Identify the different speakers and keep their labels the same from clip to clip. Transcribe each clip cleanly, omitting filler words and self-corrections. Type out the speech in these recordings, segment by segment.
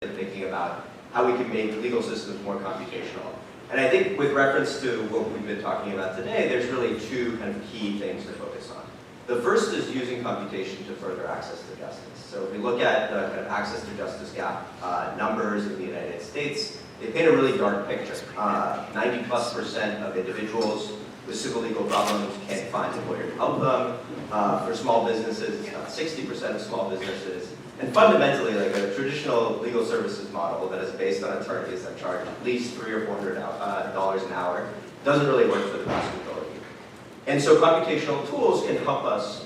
Speaker 1: thinking about how we can make legal systems more computational. And I think with reference to what we've been talking about today, there's really two kind of key things to focus on. The first is using computation to further access to justice. So if we look at the kind of access to justice gap numbers in the United States, they paint a really dark picture. 90+% of individuals with civil legal problems can't find a lawyer to help them. For small businesses, it's about 60% of small businesses. And fundamentally, like a traditional legal services model that is based on attorneys that charge at least $300 or $400 an hour doesn't really work for the vast majority. And so computational tools can help us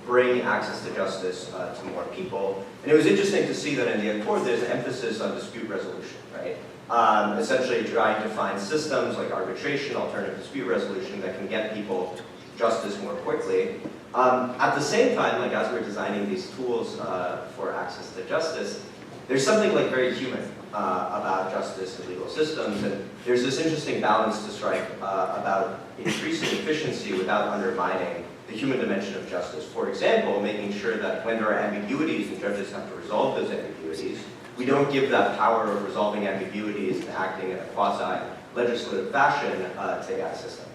Speaker 1: bring access to justice to more people. And it was interesting to see that in the Accord there's an emphasis on dispute resolution, right? Essentially trying to find systems like arbitration, alternative dispute resolution that can get people justice more quickly. At the same time, like as we're designing these tools for access to justice, there's something like very human about justice and legal systems, and there's this interesting balance to strike about increasing efficiency without undermining the human dimension of justice. For example, making sure that when there are ambiguities and judges have to resolve those ambiguities, we don't give that power of resolving ambiguities and acting in a quasi-legislative fashion to AI systems.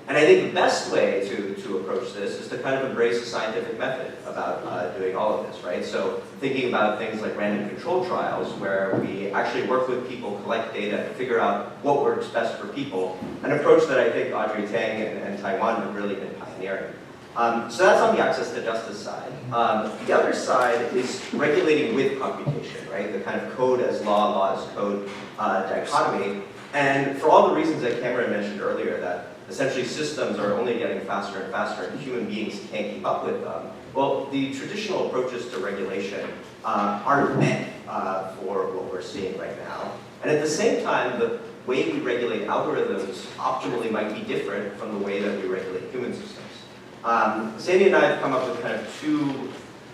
Speaker 1: And I think the best way to approach this is to kind of embrace a scientific method about doing all of this, right? So thinking about things like random control trials, where we actually work with people, collect data, and figure out what works best for people, an approach that I think Audrey Tang and Taiwan have really been pioneering. So that's on the access to justice side. The other side is regulating with computation, right? The kind of code as law, law as code dichotomy. And for all the reasons that Cameron mentioned earlier, that essentially systems are only getting faster and faster and human beings can't keep up with them, well, the traditional approaches to regulation aren't meant for what we're seeing right now. And at the same time, the way we regulate algorithms optimally might be different from the way that we regulate human systems. Sandy and I have come up with kind of two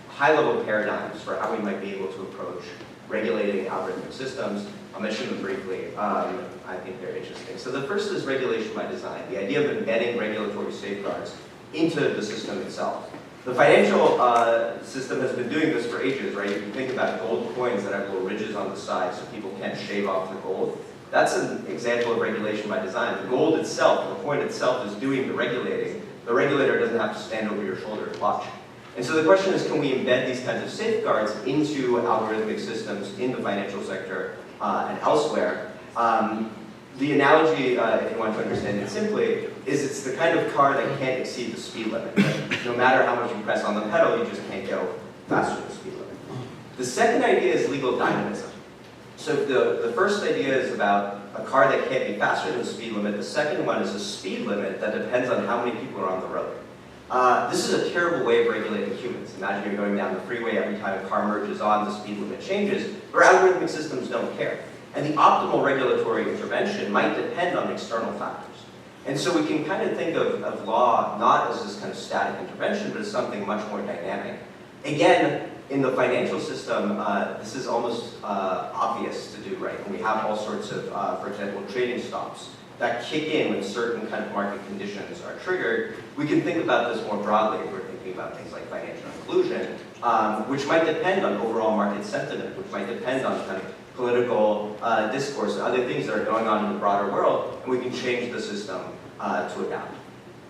Speaker 1: high-level paradigms for how we might be able to approach regulating algorithmic systems. I'll mention them briefly. I think they're interesting. So the first is regulation by design, the idea of embedding regulatory safeguards into the system itself. The financial system has been doing this for ages, right? If you think about gold coins that have little ridges on the side so people can't shave off the gold, that's an example of regulation by design. The gold itself, the coin itself, is doing the regulating. The regulator doesn't have to stand over your shoulder to watch. And so the question is, can we embed these kinds of safeguards into algorithmic systems in the financial sector and elsewhere? The analogy, if you want to understand it simply, is it's the kind of car that can't exceed the speed limit. Right? No matter how much you press on the pedal, you just can't go faster than the speed limit. The second idea is legal dynamism. So the first idea is about a car that can't be faster than the speed limit. The second one is a speed limit that depends on how many people are on the road. This is a terrible way of regulating humans. Imagine you're going down the freeway, every time a car merges on, the speed limit changes, but algorithmic systems don't care. And the optimal regulatory intervention might depend on external factors. And so we can kind of think of law not as this kind of static intervention, but as something much more dynamic. Again, in the financial system, this is almost obvious to do, right? And we have all sorts of, for example, trading stops that kick in when certain kind of market conditions are triggered. We can think about this more broadly if we're thinking about things like financial inclusion, which might depend on overall market sentiment, which might depend on kind of political discourse, and other things that are going on in the broader world, and we can change the system to adapt.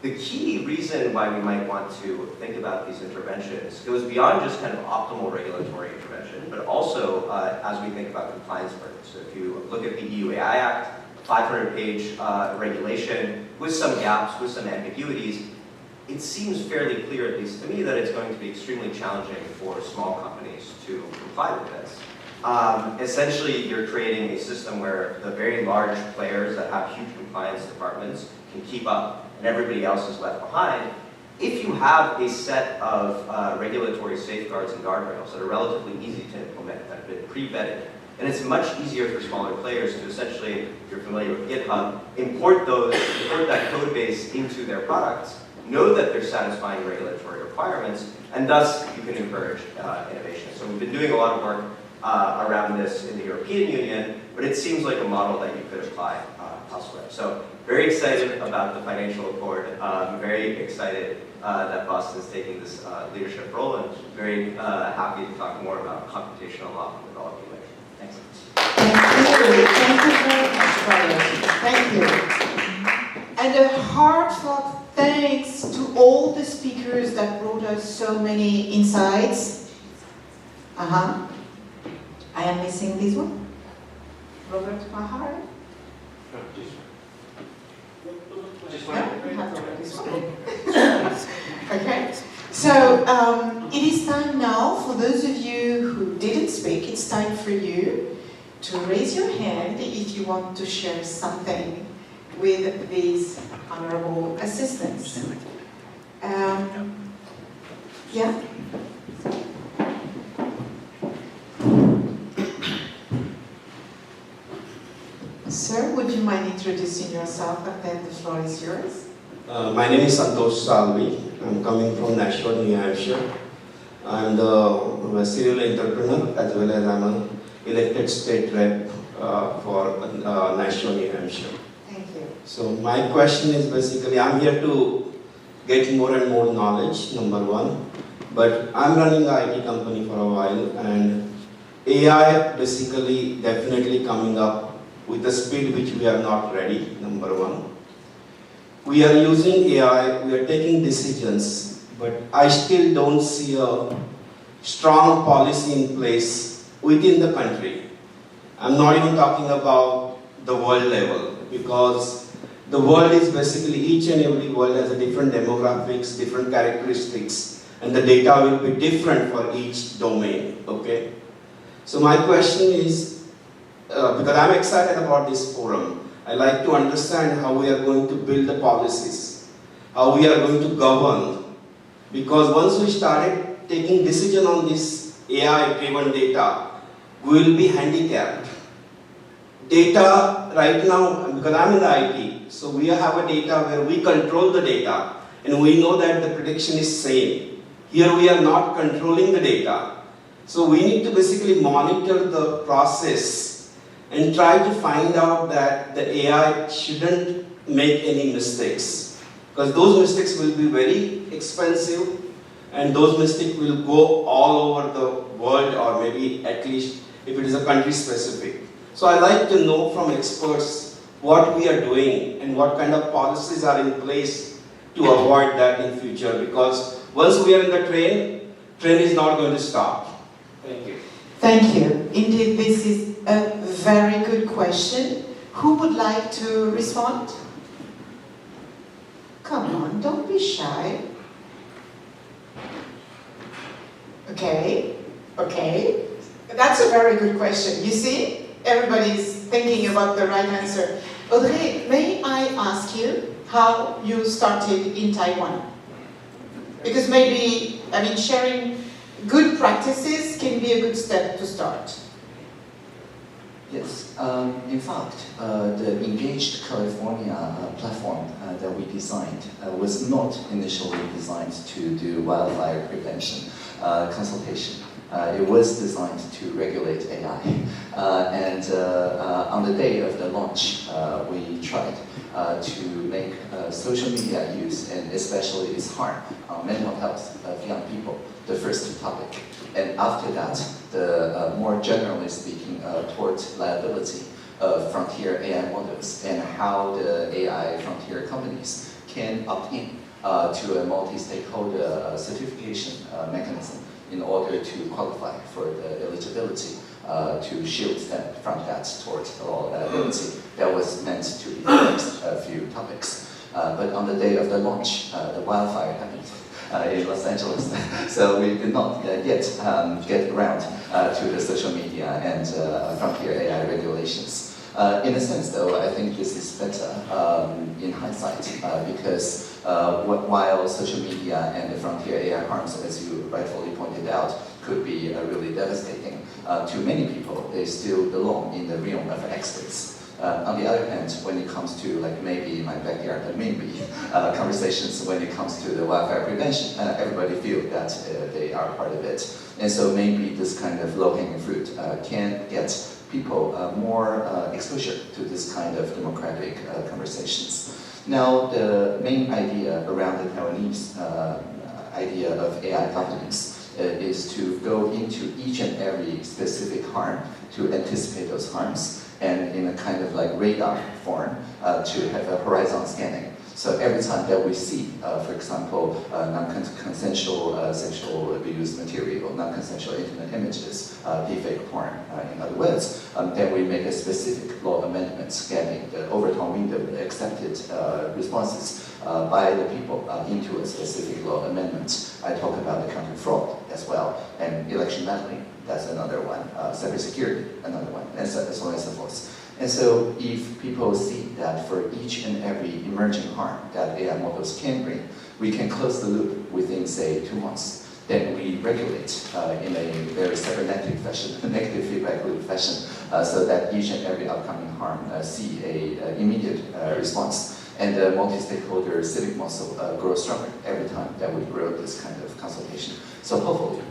Speaker 1: The key reason why we might want to think about these interventions goes beyond just kind of optimal regulatory intervention, but also as we think about compliance burdens. So if you look at the EU AI Act, 500-page regulation with some gaps, with some ambiguities, it seems fairly clear, at least to me, that it's going to be extremely challenging for small companies to comply with this. Essentially, you're creating a system where the very large players that have huge compliance departments can keep up and everybody else is left behind. If you have a set of regulatory safeguards and guardrails that are relatively easy to implement, that have been pre-vetted, and it's much easier for smaller players to essentially, if you're familiar with GitHub, import that code base into their products, know that they're satisfying regulatory requirements, and thus you can encourage innovation. So we've been doing a lot of work around this in the European Union, but it seems like a model that you could apply elsewhere. So very excited about the financial accord, very excited that Boston's taking this leadership role, and very happy to talk more about computational law with all of you later.
Speaker 2: Thank you very much, Violet. Thank you. And a heartfelt thanks to all the speakers that brought us so many insights. I am missing this one. Robert Mahar.
Speaker 1: Just
Speaker 2: No,
Speaker 1: one.
Speaker 2: we have already spoken. Okay. So it is time now for those of you who didn't speak. It's time for you to raise your hand if you want to share something with these honorable assistants. Yeah? Sir, would you mind introducing yourself, and then the floor is yours?
Speaker 3: My name is Santosh Salvi. I'm coming from Nashua, New Hampshire. I'm a serial entrepreneur as well as I'm an elected state rep for Nashua, New Hampshire.
Speaker 2: Thank you.
Speaker 3: So my question is basically, I'm here to get more and more knowledge, number one. But I'm running an IT company for a while, and AI basically definitely coming up with the speed which we are not ready, number one. We are using AI, we are taking decisions, but I still don't see a strong policy in place within the country. I'm not even talking about the world level, because the world is basically, each and every world has a different demographics, different characteristics, and the data will be different for each domain, okay? So my question is, because I'm excited about this forum, I like to understand how we are going to build the policies, how we are going to govern, because once we started taking decision on this AI-driven data, we will be handicapped. Data right now, because I'm in the IT, so we have a data where we control the data, and we know that the prediction is same. Here we are not controlling the data. So we need to basically monitor the process and try to find out that the AI shouldn't make any mistakes. Because those mistakes will be very expensive, and those mistakes will go all over the world, or maybe at least if it is a country specific. So I'd like to know from experts what we are doing and what kind of policies are in place to avoid that in future, because once we are in the train is not going to stop. Thank you.
Speaker 2: Thank you. Indeed, this is a very good question. Who would like to respond? Come on, don't be shy. Okay. That's a very good question. You see, everybody's thinking about the right answer. Audrey, may I ask you how you started in Taiwan? Because maybe, sharing good practices can be a good step to start.
Speaker 4: Yes, in fact, the Engaged California platform that we designed was not initially designed to do wildfire prevention consultation. It was designed to regulate AI. And on the day of the launch, we tried to make social media use, and especially its harm on mental health of young people, the first topic. And after that, the more generally speaking, towards liability of frontier AI models and how the AI frontier companies can opt in to a multi-stakeholder certification mechanism in order to qualify for the eligibility to shield them from that towards liability. That was meant to be the next few topics. But on the day of the launch, the wildfire happened in Los Angeles. So we did not yet get around to the social media and frontier AI regulations. In a sense, though, I think this is better in hindsight because while social media and the frontier AI harms, as you rightfully pointed out, could be really devastating to many people, they still belong in the realm of experts. On the other hand, when it comes to maybe my backyard, maybe conversations when it comes to the wildfire prevention, everybody feels that they are part of it. And so maybe this kind of low-hanging fruit can get people more exposure to this kind of democratic conversations. Now, the main idea around the Taiwanese idea of AI governance is to go into each and every specific harm to anticipate those harms, and in a kind of like radar form to have a horizon scanning. So every time that we see, for example, non-consensual sexual abuse material, non-consensual internet images, deepfake porn, in other words, then we make a specific law amendment scanning the Overton window accepted responses by the people into a specific law amendment. I talk about the counter fraud as well, and election meddling, that's another one, cybersecurity, another one, and so on and so forth. And so if people see that for each and every emerging harm that AI models can bring, we can close the loop within, say, 2 months. Then we regulate in a very cybernetic fashion, negative feedback loop fashion, so that each and every upcoming harm see a immediate response. And the multi-stakeholder civic muscle grows stronger every time that we grow this kind of consultation. So hopefully,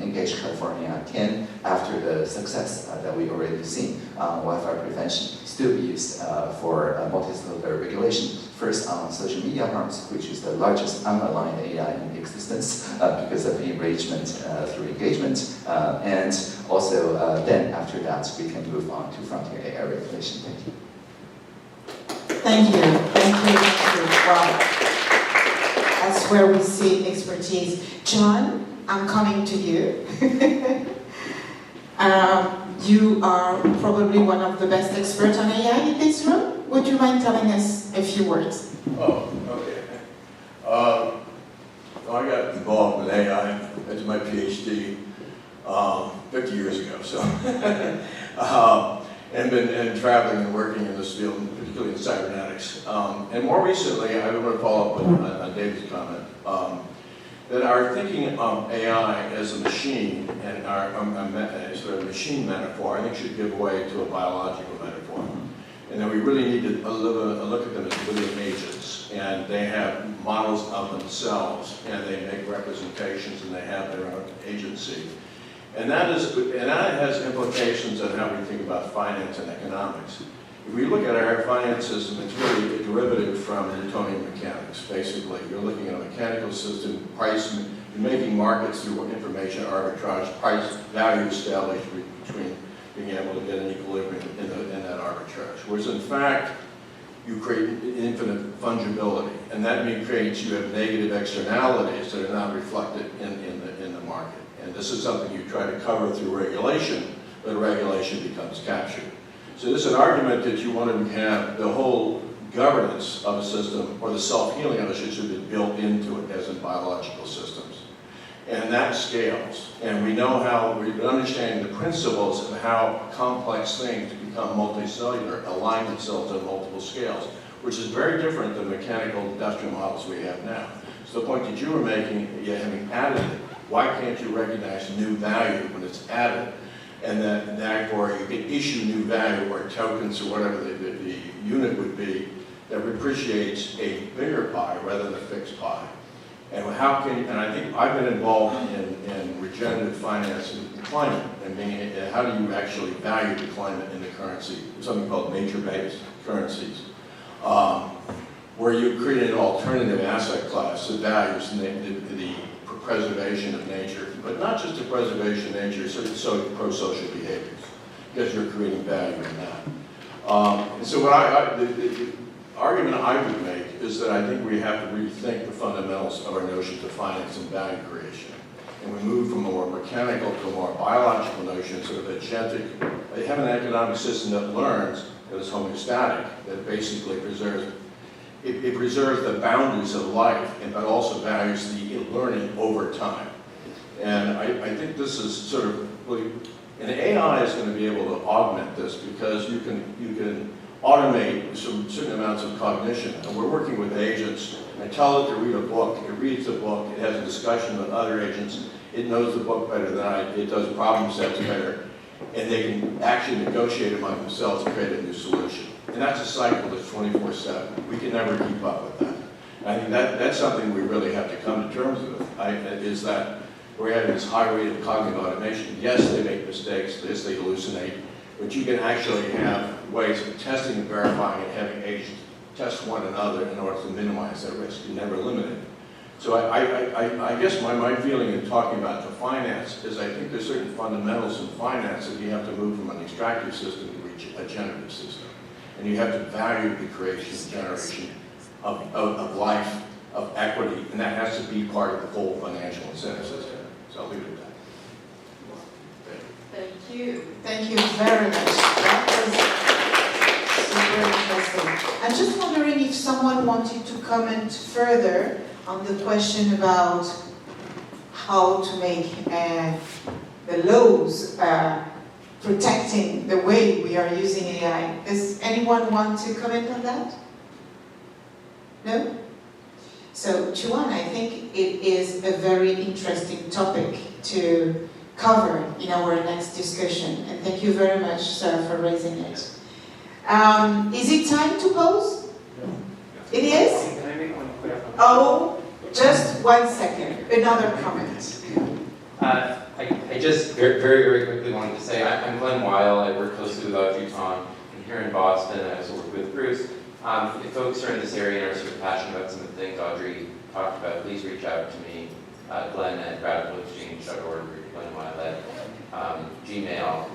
Speaker 4: Engage California can, after the success that we already seen on Wi-Fi prevention, still be used for multi-stakeholder regulation. First on social media harms, which is the largest unaligned AI in existence because of enrichment through engagement. And also then after that, we can move on to frontier AI regulation. Thank you.
Speaker 2: Thank you, thank you, thank you. Wow. That's where we see expertise. John, I'm coming to you. You are probably one of the best experts on AI in this room. Would you mind telling us a few words?
Speaker 5: Oh, okay. I got involved with AI. I did my PhD 50 years ago, so. And been traveling and working in this field, particularly in cybernetics. And more recently, I want to follow up on David's comment, that our thinking of AI as a machine and our sort of machine metaphor, I think should give way to a biological metaphor. And that we really need to look at them as living agents. And they have models of themselves, and they make representations, and they have their own agency. And that has implications on how we think about finance and economics. If we look at our finance system, it's really a derivative from Newtonian mechanics, basically. You're looking at a mechanical system, price, you're making markets through information arbitrage, price value established between being able to get an equilibrium in that arbitrage. Whereas in fact, you create infinite fungibility, and that means you have negative externalities that are not reflected in the market. And this is something you try to cover through regulation, but regulation becomes captured. So there's an argument that you want to have the whole governance of a system, or the self-healing of a system, be built into it, as in biological systems. And that scales. And we know how, we've been understanding the principles of how complex things become multicellular, align themselves on multiple scales, which is very different than mechanical industrial models we have now. So the point that you were making, you having added it, why can't you recognize new value when it's added? And therefore you can issue new value, or tokens, or whatever the unit would be, that appreciates a bigger pie rather than a fixed pie. And how can, and I think I've been involved in regenerative finance and climate, and meaning how do you actually value the climate in the currency, something called nature-based currencies, where you create an alternative asset class that values the preservation of nature, but not just the preservation of nature, so pro-social behaviors, because you're creating value in that. And so what the argument I would make is that I think we have to rethink the fundamentals of our notions of finance and value creation. And we move from a more mechanical to a more biological notion, sort of agentic. They have an economic system that learns, that is homeostatic, that basically preserves it preserves the boundaries of life, but also values the learning over time. And I think this is sort of really, and AI is going to be able to augment this, because you can automate some certain amounts of cognition. And we're working with agents. I tell it to read a book. It reads the book. It has a discussion with other agents. It knows the book better than I. It does problem sets better. And they can actually negotiate among themselves and create a new solution. And that's a cycle that's 24/7. We can never keep up with that. I think that's something we really have to come to terms with, is that we're having this high rate of cognitive automation. Yes, they make mistakes. Yes, they hallucinate. But you can actually have ways of testing and verifying and having agents test one another in order to minimize that risk. You never eliminate it. So I guess my feeling in talking about the finance is I think there's certain fundamentals in finance that you have to move from an extractive system to reach a generative system. And you have to value the creation and generation of life, of equity, and that has to be part of the whole financial incentive system. So I'll leave it at that.
Speaker 2: Thank you. Thank you very much. That was super interesting. I'm just wondering if someone wanted to comment further on the question about how to make the laws protecting the way we are using AI. Does anyone want to comment on that? No? So, Chuan, I think it is a very interesting topic to cover in our next discussion. And thank you very much, sir, for raising it. Is it time to pause? It is?
Speaker 6: Can I make one quick?
Speaker 2: Oh, just 1 second. Another comment.
Speaker 6: I just very quickly wanted to say I'm Glenn Weil. I work closely with Audrey Tong, and here in Boston, I also work with Bruce. If folks are in this area and are sort of passionate about some of the things Audrey talked about, please reach out to me, Glenn at radicalexchange.org, or Glenn Weil at Gmail.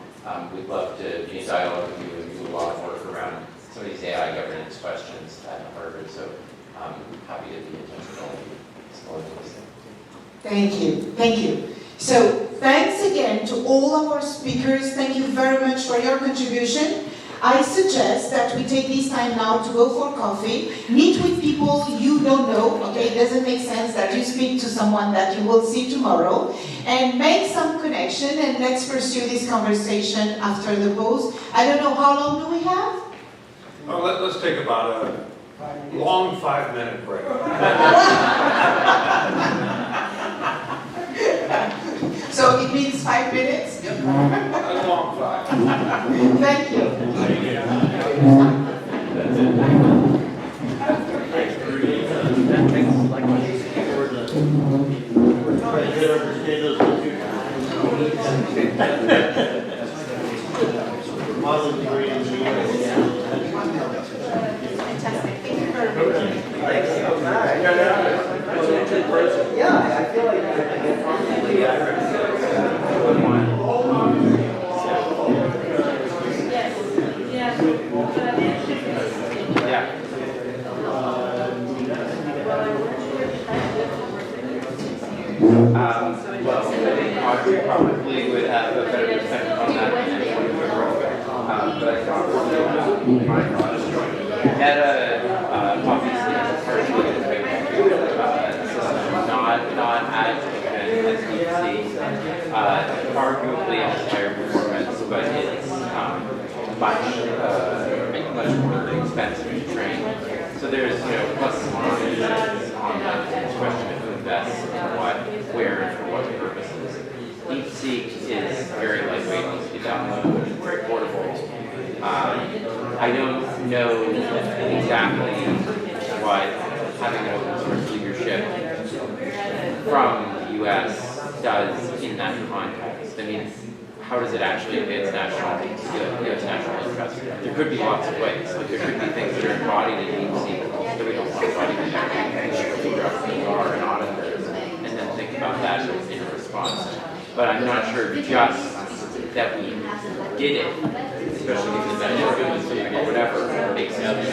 Speaker 6: We'd love to be in dialogue with you and do a lot of work around some of these AI governance questions at Harvard. So I'm happy to be in touch with all of you.
Speaker 2: Thank you. Thank you. So, thanks again to all our speakers. Thank you very much for your contribution. I suggest that we take this time now to go for coffee, meet with people you don't know, okay? It doesn't make sense that you speak to someone that you will see tomorrow, and make some connection, and let's pursue this conversation after the pause. I don't know, how long do we have?
Speaker 7: Well, let's take about a long 5-minute break.
Speaker 2: So it means 5 minutes?
Speaker 7: A long 5.
Speaker 2: Thank you. Fantastic. Thank you very much.
Speaker 1: Yeah, I feel like I
Speaker 6: Well, I think Audrey probably would have a better perspective on that than anyone in the world. But I thought my thoughts Meta obviously partially is a big system, not as efficient as DeepSeek, arguably has higher performance, but it's much more expensive to train. So there's pluses and minuses on the question of who invests in what, where, and for what purposes. DeepSeek is very lightweight, easy to download, very portable. I don't know exactly what having an open source leadership from the US does in that context. I mean, how does it actually advance US national interest? There could be lots of ways. Like there could be things that are embodied in DeepSeek that we don't want embodied in there. Figure out who are and auditors, and then think about that in response. But I'm not sure just that we did it, especially because that is good or whatever, makes sense.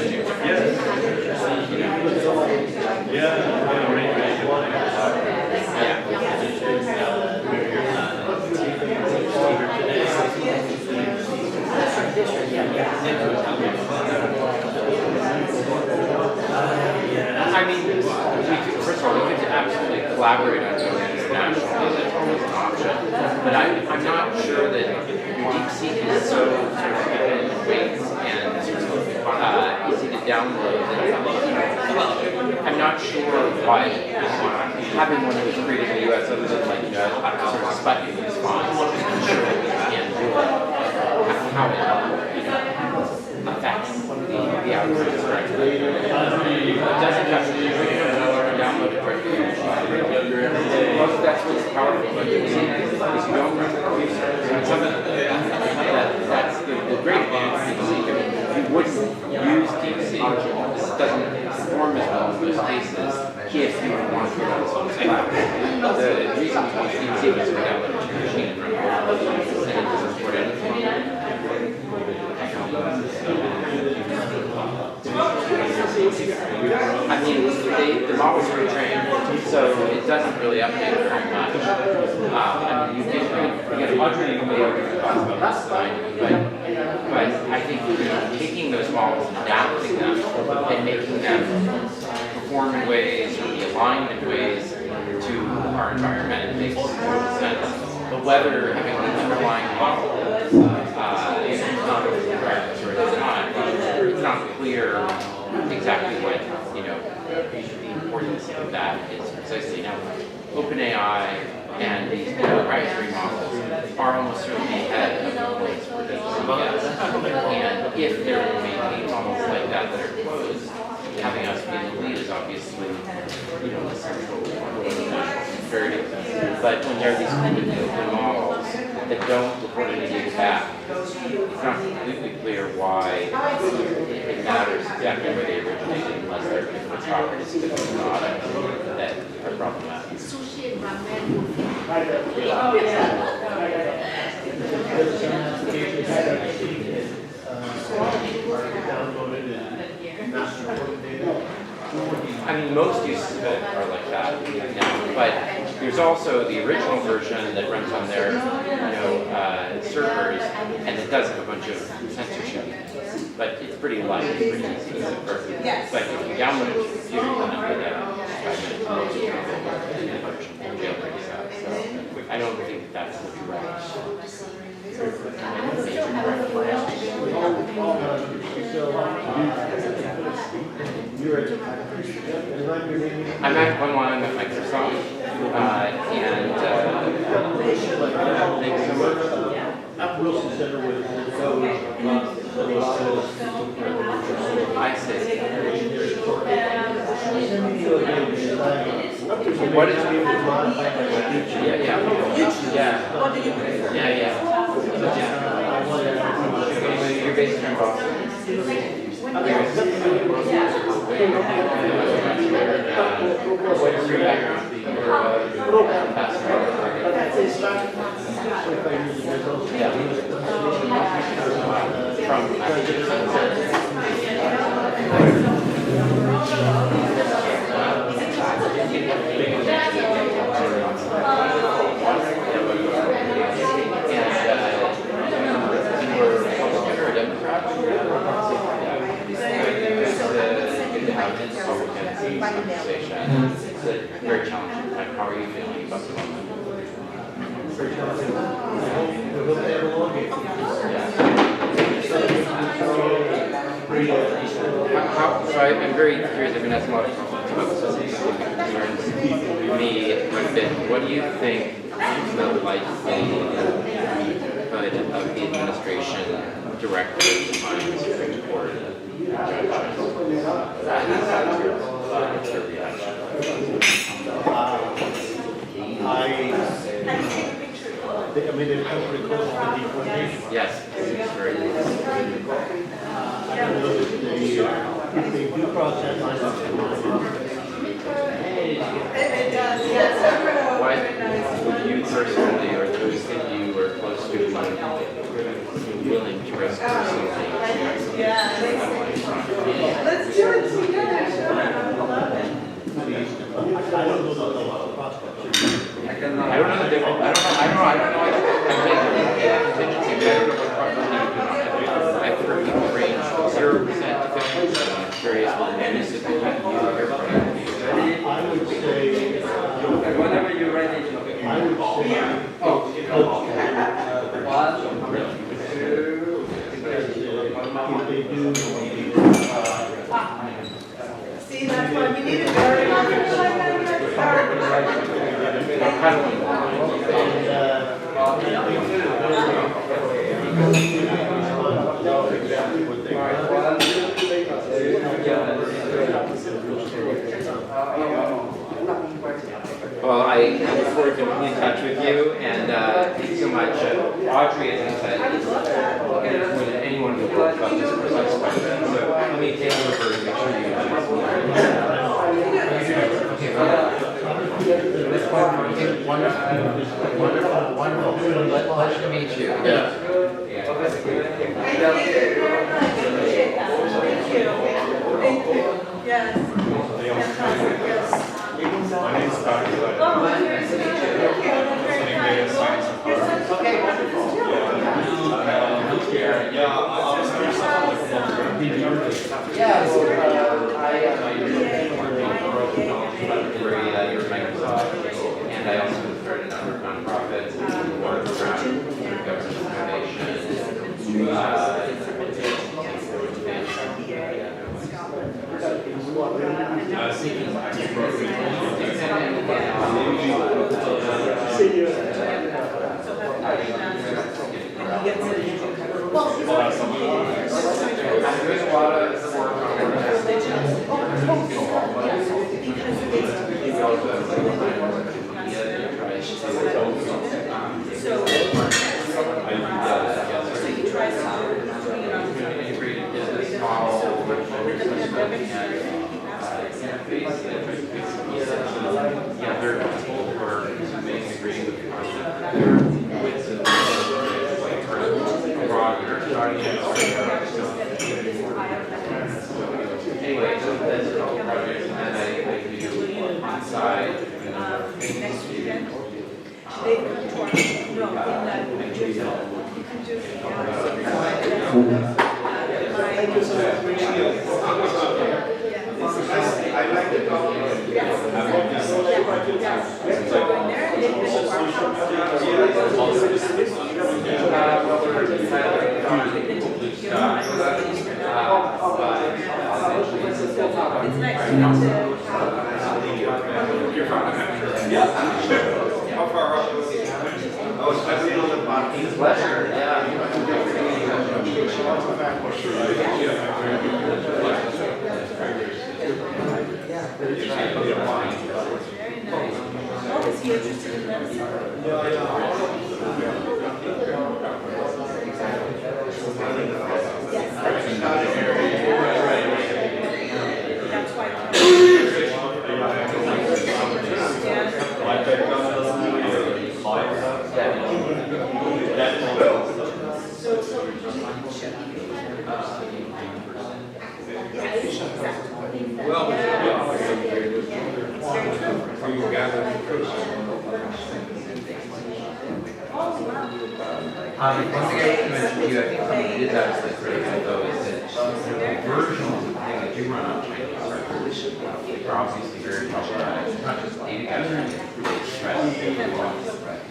Speaker 6: I mean, first of all, we could absolutely collaborate on doing it internationally. That's always an option. But I'm not sure that DeepSeek is so sort of efficient weights and easy to download. I'm not sure why having one that was created in the US other than like a sort of Sputnik response, I'm sure that we can do it. How it affects the outcomes directly. It doesn't have to be downloaded directly. Most that's what's powerful about DeepSeek is you don't run the research. That's the great advantage of DeepSeek. I mean, you wouldn't use DeepSeek. This doesn't perform as well in most cases if you want to always retrained, so it doesn't really update very much. I mean, you get Audrey may have thoughts about this than I do, but I think taking those models and adapting them and making them perform in ways or be aligned in ways to our environment makes total sense. But whether having the underlying model is not correct or it's not clear exactly what the importance of that is precisely. Now, OpenAI and these proprietary models are almost certainly ahead of the place where they and if there remain models like that that are closed, having us be the lead is obviously, the central imperative. But when there are these completely open models that don't report any data back, it's not completely clear why it matters exactly where they originated unless there are different properties to the product that are problematic. I mean, most uses of it are like that now, but there's also the original version that runs on their, servers, and it does have a bunch of censorship. But it's pretty light, it's pretty easy to subvert.
Speaker 2: Yes.
Speaker 6: But if you download it to your computer, you can upload that 5 minutes and jailbreaks out. So I don't think that's the direct. I'm at online at Microsoft, and thanks so much.
Speaker 8: At Wilson Center with
Speaker 6: I see. What is You're based in Boston. What's your background? It's a very challenging time. How are you feeling about the moment? So I'm very curious. I've been asking a lot of concerns me have been, what do you think the likelihood of the administration directly behind the Supreme Court What's your reaction?
Speaker 8: I mean, they've come pretty close to deportation.
Speaker 6: Yes, it's very close.
Speaker 8: They do cross that line.
Speaker 2: It does, yes.
Speaker 6: Why would you personally, or those that you were close to, be willing to risk personally?
Speaker 2: Yeah. Let's do it together, sure. I love it.
Speaker 8: I don't know the prospects.
Speaker 6: I don't know that they will. I don't know. I think contingency, but I don't know what probability I've heard people range 0% to 50%. I'm curious what municipal you hear.
Speaker 8: I would say,
Speaker 6: Whenever you're ready.
Speaker 8: I would say, if they do,
Speaker 2: See, that's why we need a very
Speaker 6: Well, I look forward to being in touch with you, and thank you so much. Audrey, as I said, is more than anyone in the world about this precise question. So let me take over and make sure you Wonderful. Pleasure to meet you.
Speaker 2: Thank you. Yes. Fantastic. Yes.
Speaker 6: integrated business model, which we're looking at yeah, there are people who are may agree with the concept. There are with the like broader starting anyway, so that's a whole project that I do inside.
Speaker 3: I like the
Speaker 7: How far up?
Speaker 3: Oh, especially on the parking.
Speaker 6: Pleasure, yeah.
Speaker 9: Is he interested in medicine? That's why.
Speaker 7: Well, you gather the fruits.
Speaker 6: One thing I mentioned to you, I think something that is absolutely critical though, is that the version of the thing that you run on Chinese servers are obviously very problematic. It's not just data gathering, it's really stress.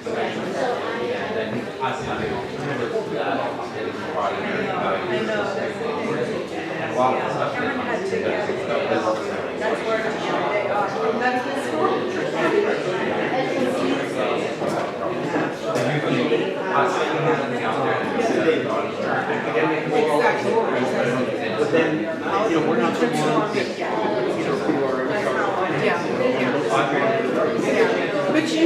Speaker 6: And then us having alternatives to that is providing very value. And a lot of the stuff that
Speaker 9: That's where they are. Medical school?
Speaker 8: But then, we're not the ones, who are.
Speaker 9: But you.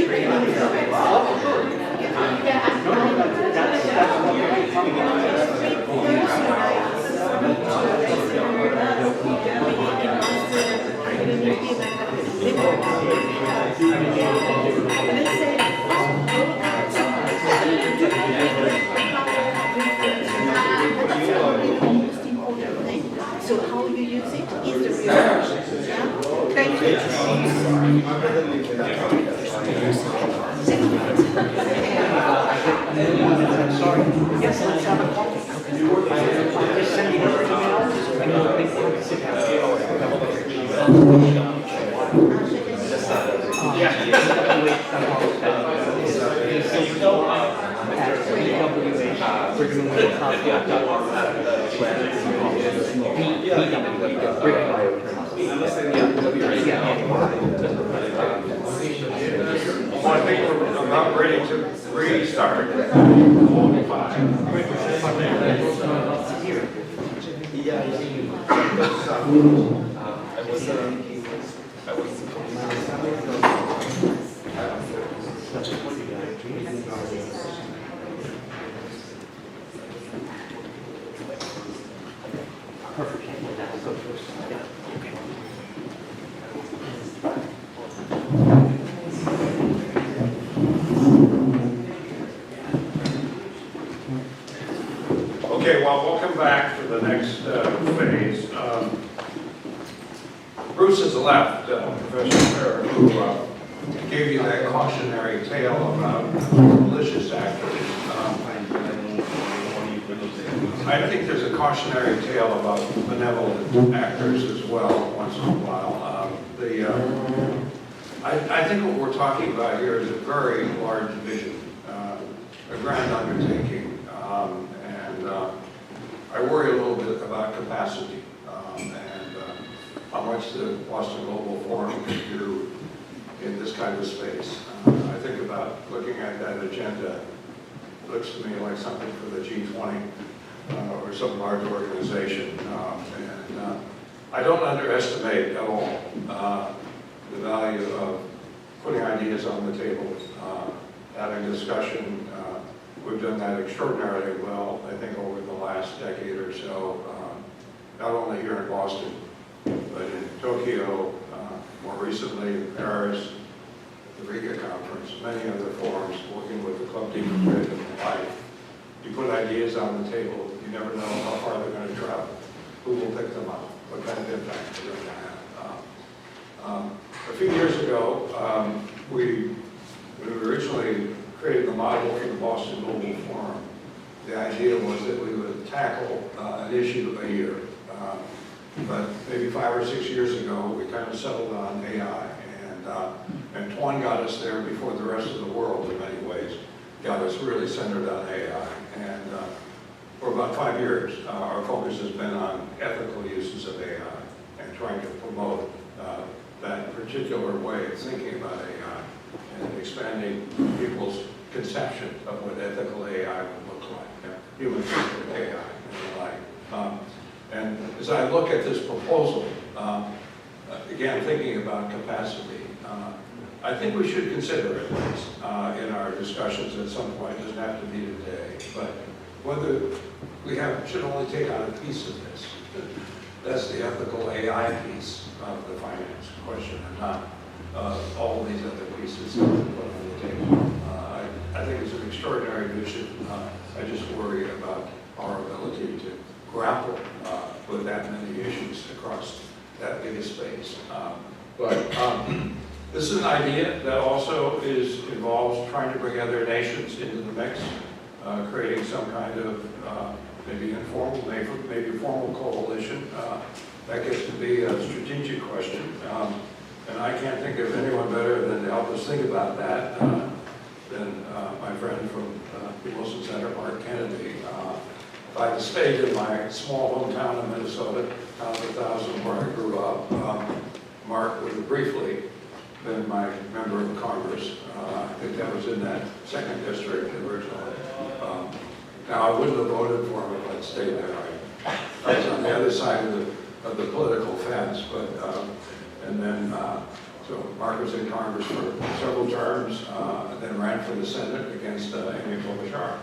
Speaker 9: So how you use it is the real question. Yeah? Thank you.
Speaker 8: I'm sorry. Yes, let's have a coffee. Just send me your email, and we'll think we'll sit down.
Speaker 7: Well, I think we're about ready to restart. Okay, well, welcome back to the next phase. Bruce has left, Professor Fair, who gave you that cautionary tale about malicious actors. I think there's a cautionary tale about benevolent actors as well, once in a while. I think what we're talking about here is a very large vision, a grand undertaking. I worry a little bit about capacity, and I'm much the Boston Global Forum can do in this kind of space. I think about looking at that agenda, it looks to me like something for the G20 or some large organization. And I don't underestimate at all the value of putting ideas on the table, having discussion. We've done that extraordinarily well, I think, over the last decade or so, not only here in Boston, but in Tokyo, more recently in Paris, the Riga Conference, many other forums, working with the Club de Madrid and the like. You put ideas on the table, you never know how far they're going to travel, who will pick them up, what kind of impact they're going to have. A few years ago, we originally created the model for the Boston Global Forum. The idea was that we would tackle an issue a year. But maybe 5 or 6 years ago, we kind of settled on AI. And Tuan got us there before the rest of the world, in many ways, got us really centered on AI. And for about 5 years, our focus has been on ethical uses of AI and trying to promote that particular way of thinking about AI and expanding people's conception of what ethical AI would look like, human-centered AI and the like. And as I look at this proposal, again, thinking about capacity, I think we should consider it in our discussions at some point. It doesn't have to be today, but whether we should only take on a piece of this. That's the ethical AI piece of the finance question, and not all of these other pieces that we put on the table. I think it's an extraordinary vision. I just worry about our ability to grapple with that many issues across that big a space. This is an idea that also involves trying to bring other nations into the mix, creating some kind of maybe informal, maybe formal coalition. That gets to be a strategic question. And I can't think of anyone better than to help us think about that than my friend from the Wilson Center, Mark Kennedy. If I had stayed in my small hometown of Minnesota, town of 1,000 where I grew up, Mark would have briefly been my member of Congress. I think that was in that 2nd district originally. Now, I wouldn't have voted for him if I'd stayed there. I was on the other side of the political fence, but, and then, so Mark was in Congress for several terms, then ran for the Senate against Amy Klobuchar.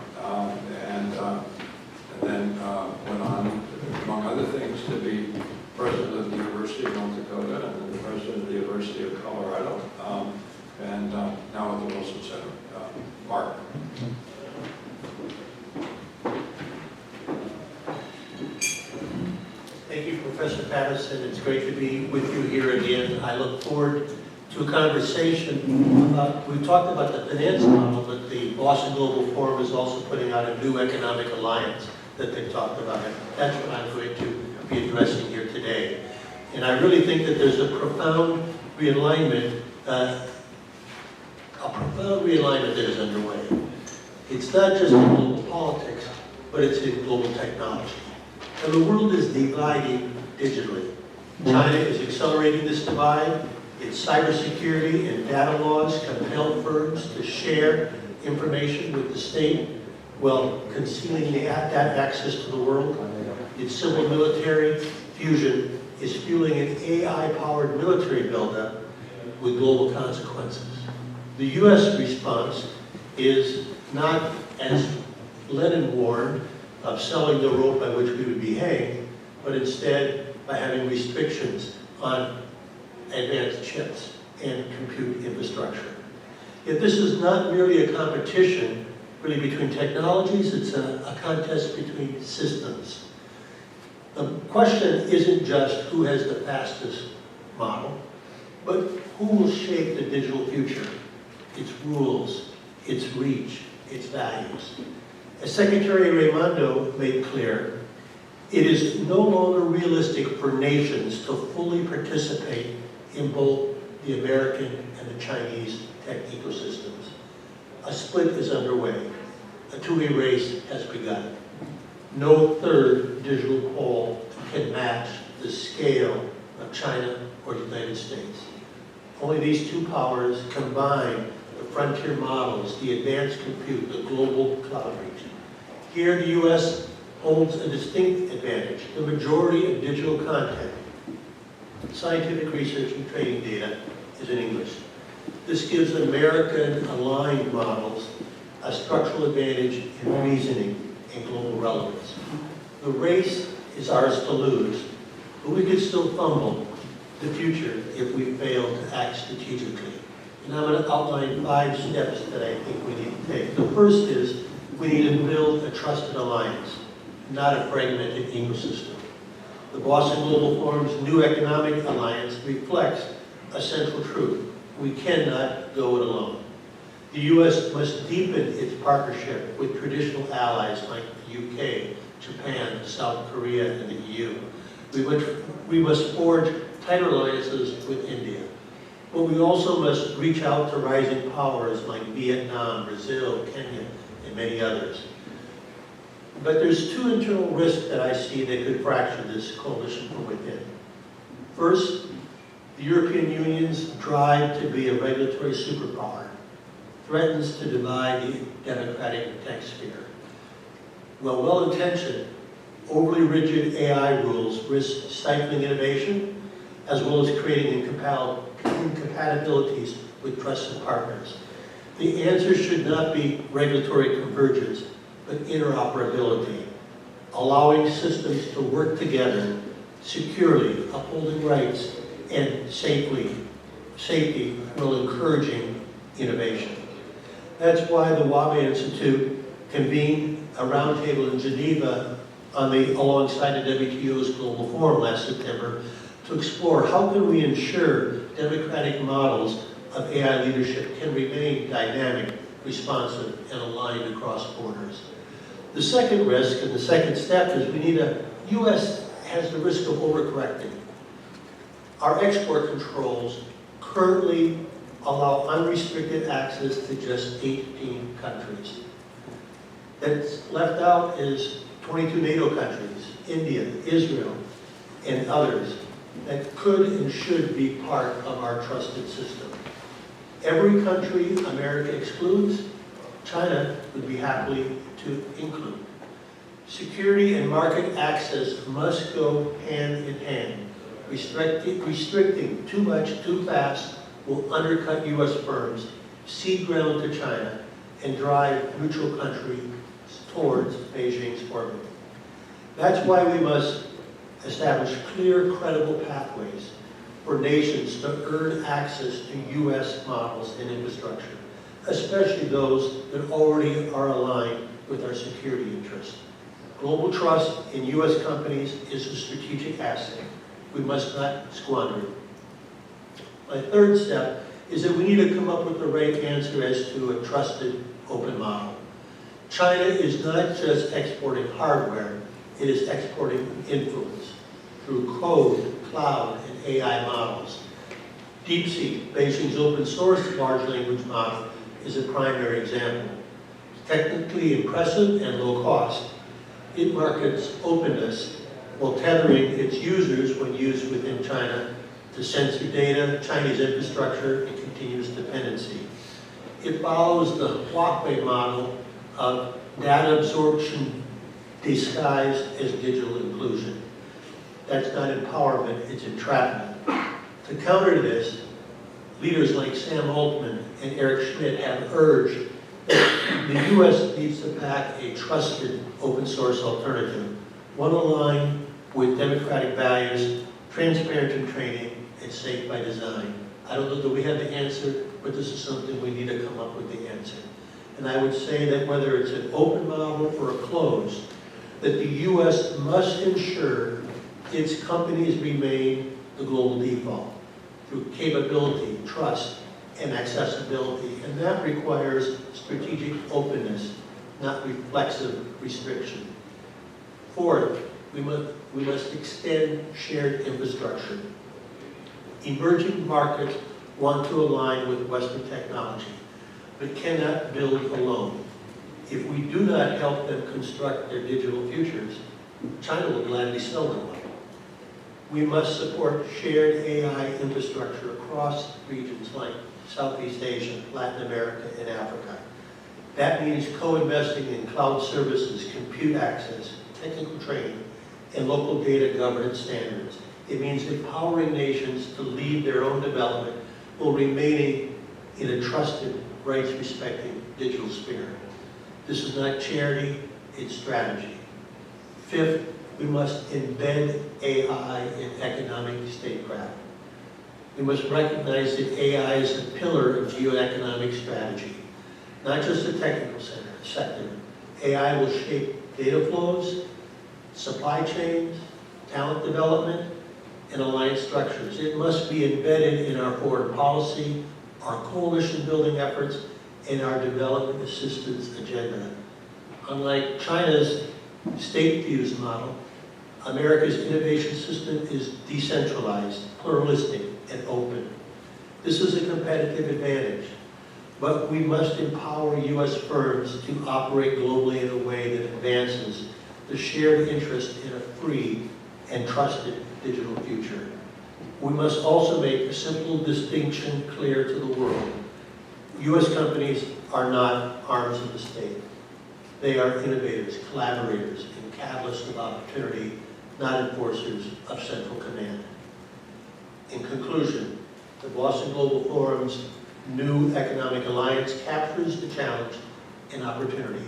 Speaker 7: And then went on, among other things, to be president of the University of North Dakota and then the president of the University of Colorado, and now at the Wilson Center. Mark.
Speaker 10: Thank you, Professor Patterson. It's great to be with you here again. I look forward to a conversation about, we've talked about the finance model, but the Boston Global Forum is also putting out a new economic alliance that they've talked about. And that's what I'm going to be addressing here today. And I really think that there's a profound realignment that is underway. It's not just in global politics, but it's in global technology. And the world is dividing digitally. China is accelerating this divide. Its cybersecurity and data laws compel firms to share information with the state while concealing that access to the world. Its civil military fusion is fueling an AI-powered military buildup with global consequences. The U.S. response is not, as Lenin warned, of selling the rope by which we would be hanged, but instead by having restrictions on advanced chips and compute infrastructure. Yet this is not merely a competition really between technologies, it's a contest between systems. The question isn't just who has the fastest model, but who will shape the digital future, its rules, its reach, its values. As Secretary Raimondo made clear, it is no longer realistic for nations to fully participate in both the American and the Chinese tech ecosystems. A split is underway. A two-way race has begun. No third digital pole can match the scale of China or the United States. Only these two powers combine the frontier models, the advanced compute, the global cloud region. Here, the U.S. holds a distinct advantage. The majority of digital content, scientific research and training data is in English. This gives American-aligned models a structural advantage in reasoning and global relevance. The race is ours to lose, but we could still fumble the future if we fail to act strategically. And I'm going to outline 5 steps that I think we need to take. The first is we need to build a trusted alliance, not a fragmented ecosystem. The Boston Global Forum's new economic alliance reflects a central truth. We cannot go it alone. The U.S. must deepen its partnership with traditional allies like the UK, Japan, South Korea, and the EU. We must forge tighter alliances with India. But we also must reach out to rising powers like Vietnam, Brazil, Kenya, and many others. But there's 2 internal risks that I see that could fracture this coalition from within. First, the European Union's drive to be a regulatory superpower threatens to divide the democratic tech sphere. While well-intentioned, overly rigid AI rules risk stifling innovation, as well as creating incompatibilities with trusted partners. The answer should not be regulatory convergence, but interoperability, allowing systems to work together securely, upholding rights and safety while encouraging innovation. That's why the Wabe Institute convened a roundtable in Geneva alongside the WTO's Global Forum last September to explore how can we ensure democratic models of AI leadership can remain dynamic, responsive, and aligned across borders. The second risk and the second step is U.S. has the risk of overcorrecting. Our export controls currently allow unrestricted access to just 18 countries. That's left out is 22 NATO countries, India, Israel, and others that could and should be part of our trusted system. Every country America excludes, China would be happy to include. Security and market access must go hand in hand. Restricting too much too fast will undercut U.S. firms, cede ground to China, and drive neutral countries towards Beijing's orbit. That's why we must establish clear, credible pathways for nations to earn access to U.S. models and infrastructure, especially those that already are aligned with our security interests. Global trust in U.S. companies is a strategic asset. We must not squander it. My third step is that we need to come up with the right answer as to a trusted open model. China is not just exporting hardware, it is exporting influence through code, cloud, and AI models. DeepSeek, Beijing's open source large language model, is a primary example. Technically impressive and low cost, it markets openness while tethering its users when used within China to censor data, Chinese infrastructure, and continuous dependency. It follows the Huawei model of data absorption disguised as digital inclusion. That's not empowerment, it's entrapment. To counter this, leaders like Sam Altman and Eric Schmidt have urged that the U.S. needs to back a trusted open source alternative, one aligned with democratic values, transparent in training, and safe by design. I don't know that we have the answer, but this is something we need to come up with the answer. And I would say that whether it's an open model or a closed, that the U.S. must ensure its companies remain the global default through capability, trust, and accessibility. And that requires strategic openness, not reflexive restriction. Fourth, we must extend shared infrastructure. Emerging markets want to align with Western technology, but cannot build alone. If we do not help them construct their digital futures, China will gladly sell them one. We must support shared AI infrastructure across regions like Southeast Asia, Latin America, and Africa. That means co-investing in cloud services, compute access, technical training, and local data governance standards. It means empowering nations to lead their own development while remaining in a trusted, rights-respecting digital sphere. This is not charity, it's strategy. Fifth, we must embed AI in economic statecraft. We must recognize that AI is a pillar of geoeconomic strategy, not just a technical sector. AI will shape data flows, supply chains, talent development, and alliance structures. It must be embedded in our foreign policy, our coalition building efforts, and our development assistance agenda. Unlike China's state-fused model, America's innovation system is decentralized, pluralistic, and open. This is a competitive advantage, but we must empower U.S. firms to operate globally in a way that advances the shared interest in a free and trusted digital future. We must also make a simple distinction clear to the world. U.S. companies are not arms of the state. They are innovators, collaborators, and catalysts of opportunity, not enforcers of central command. In conclusion, the Boston Global Forum's new economic alliance captures the challenge and opportunity.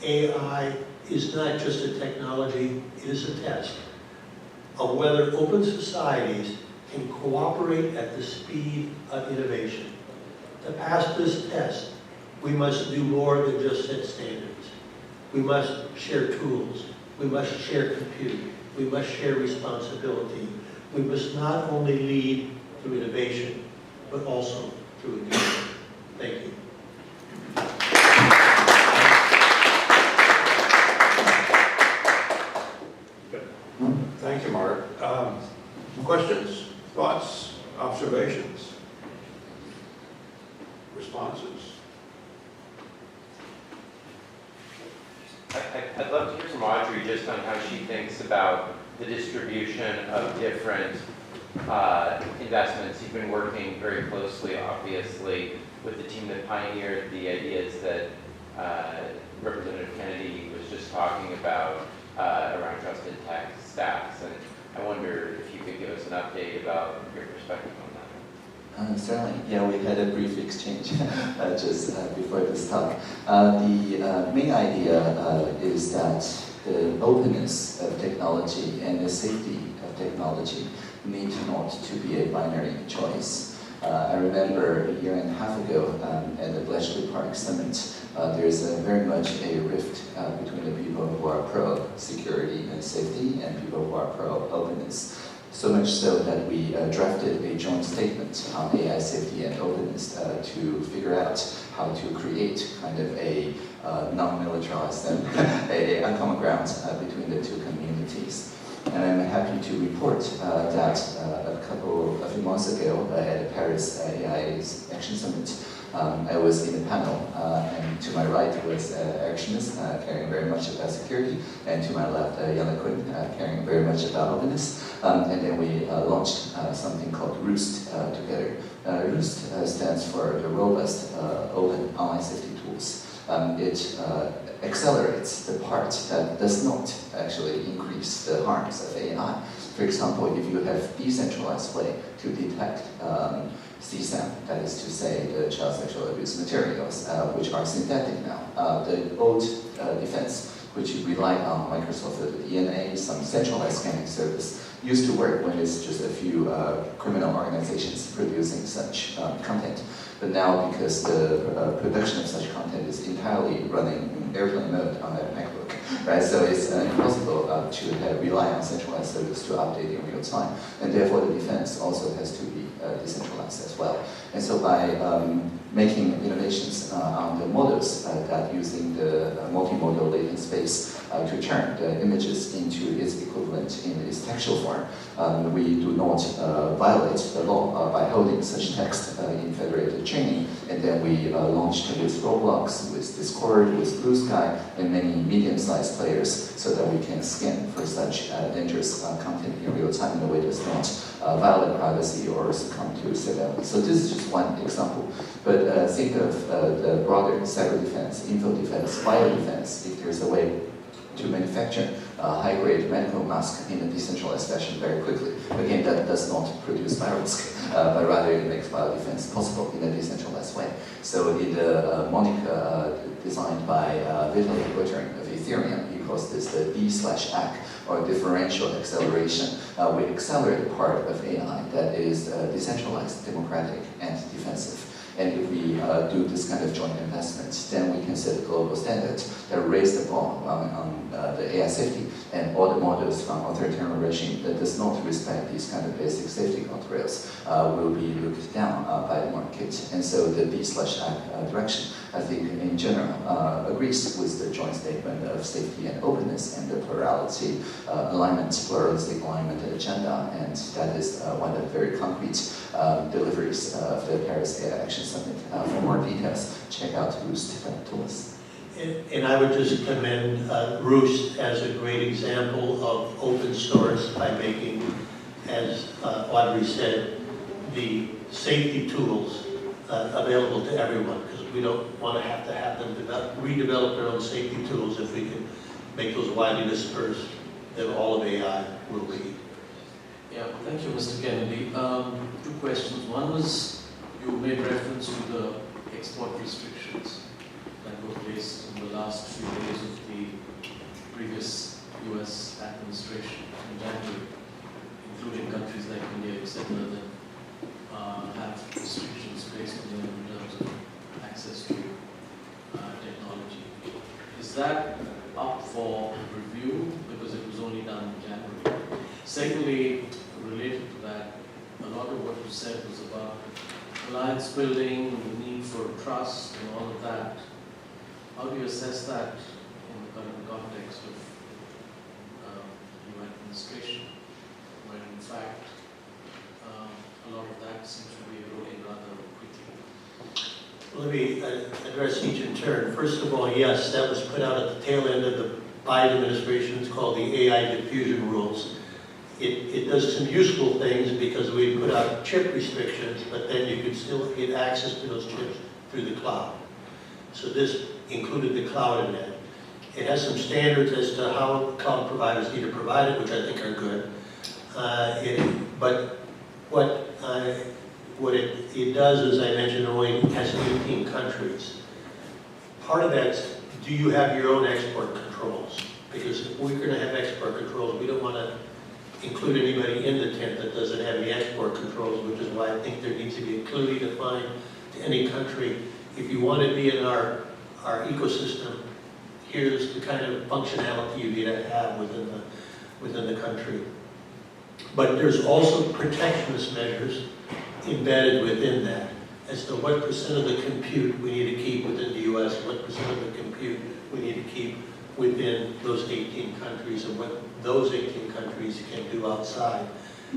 Speaker 10: AI is not just a technology, it is a test of whether open societies can cooperate at the speed of innovation. To pass this test, we must do more than just set standards. We must share tools. We must share compute. We must share responsibility. We must not only lead through innovation, but also through engagement. Thank you.
Speaker 7: Thank you, Mark. Questions, thoughts, observations, responses?
Speaker 6: I'd love to hear from Audrey just on how she thinks about the distribution of different investments. You've been working very closely, obviously, with the team that pioneered the ideas that Representative Kennedy was just talking about around trusted tech stacks. And I wonder if you could give us an update about your perspective on that.
Speaker 4: Certainly, yeah, we had a brief exchange just before this talk. The main idea is that the openness of technology and the safety of technology need not to be a binary choice. I remember a year and a half ago at the Bletchley Park Summit, there's very much a rift between the people who are pro-security and safety and people who are pro-openness. So much so that we drafted a joint statement on AI safety and openness to figure out how to create kind of a non-militarized and a common ground between the two communities. And I'm happy to report that a few months ago at the Paris AI Action Summit, I was in a panel, and to my right was Actionist, caring very much about security, and to my left, Yana Quinn, caring very much about openness. And then we launched something called Roost together. Roost stands for the Robust Open Online Safety Tools. It accelerates the part that does not actually increase the harms of AI. For example, if you have decentralized way to detect CSAM, that is to say the child sexual abuse materials, which are synthetic now. The old defense, which relied on Microsoft DNA, some centralized scanning service, used to work when it's just a few criminal organizations producing such content. But now, because the production of such content is entirely running in airplane mode on a MacBook, right? So it's impossible to rely on centralized service to update in real time, and therefore the defense also has to be decentralized as well. And so by making innovations on the models that using the multimodal latent space to turn the images into its equivalent in its textual form, we do not violate the law by holding such text in federated chaining. And then we launched with Roblox, with Discord, with Blue Sky, and many medium-sized enterprise players so that we can scan for such dangerous content in real time in a way that does not violate privacy or succumb to surveillance. So this is just one example. But think of the broader cyber defense, info defense, bio defense, if there's a way to manufacture high-grade medical mask in a decentralized fashion very quickly. Again, that does not produce virus, but rather it makes biodefense possible in a decentralized way. So in the Monica designed by Vitalik Buterin of Ethereum, he calls this the D/ACK, or differential acceleration. We accelerate part of AI that is decentralized, democratic, and defensive. And if we do this kind of joint investment, then we can set global standards that raise the bar on the AI safety, and all the models from authoritarian regime that does not respect these kind of basic safety guardrails will be looked down by the market. And so the D/ACK direction, I think in general, agrees with the joint statement of safety and openness and the plurality alignment, pluralistic alignment agenda, and that is one of the very concrete deliveries of the Paris AI Action Summit. For more details, check out Roost tools.
Speaker 10: And I would just commend Roost as a great example of open source by making, as Audrey said, the safety tools available to everyone, because we don't want to have them redevelop their own safety tools. If we can make those widely dispersed, then all of AI will be.
Speaker 11: Yeah, thank you, Mr. Kennedy. Two questions. One was, you made reference to the export restrictions that were placed in the last few days of the previous US administration in January, including countries like India, etc., that have restrictions placed on them in terms of access to technology. Is that up for review, because it was only done in January? Secondly, related to that, a lot of what you said was about alliance building, the need for trust and all of that. How do you assess that in the current context of the new administration, when in fact a lot of that seems to be eroding rather quickly?
Speaker 10: Let me address each in turn. First of all, yes, that was put out at the tail end of the Biden administration. It's called the AI diffusion rules. It does some useful things because we put out chip restrictions, but then you could still get access to those chips through the cloud. So this included the cloud in that. It has some standards as to how cloud providers need to provide it, which I think are good. But what it does, as I mentioned, only has 18 countries. Part of that's, do you have your own export controls? Because if we're going to have export controls, we don't want to include anybody in the tent that doesn't have the export controls, which is why I think there needs to be clearly defined to any country. If you want to be in our ecosystem, here's the kind of functionality you need to have within the country. But there's also protectionist measures embedded within that as to what % of the compute we need to keep within the US, what % of the compute we need to keep within those 18 countries, and what those 18 countries can do outside.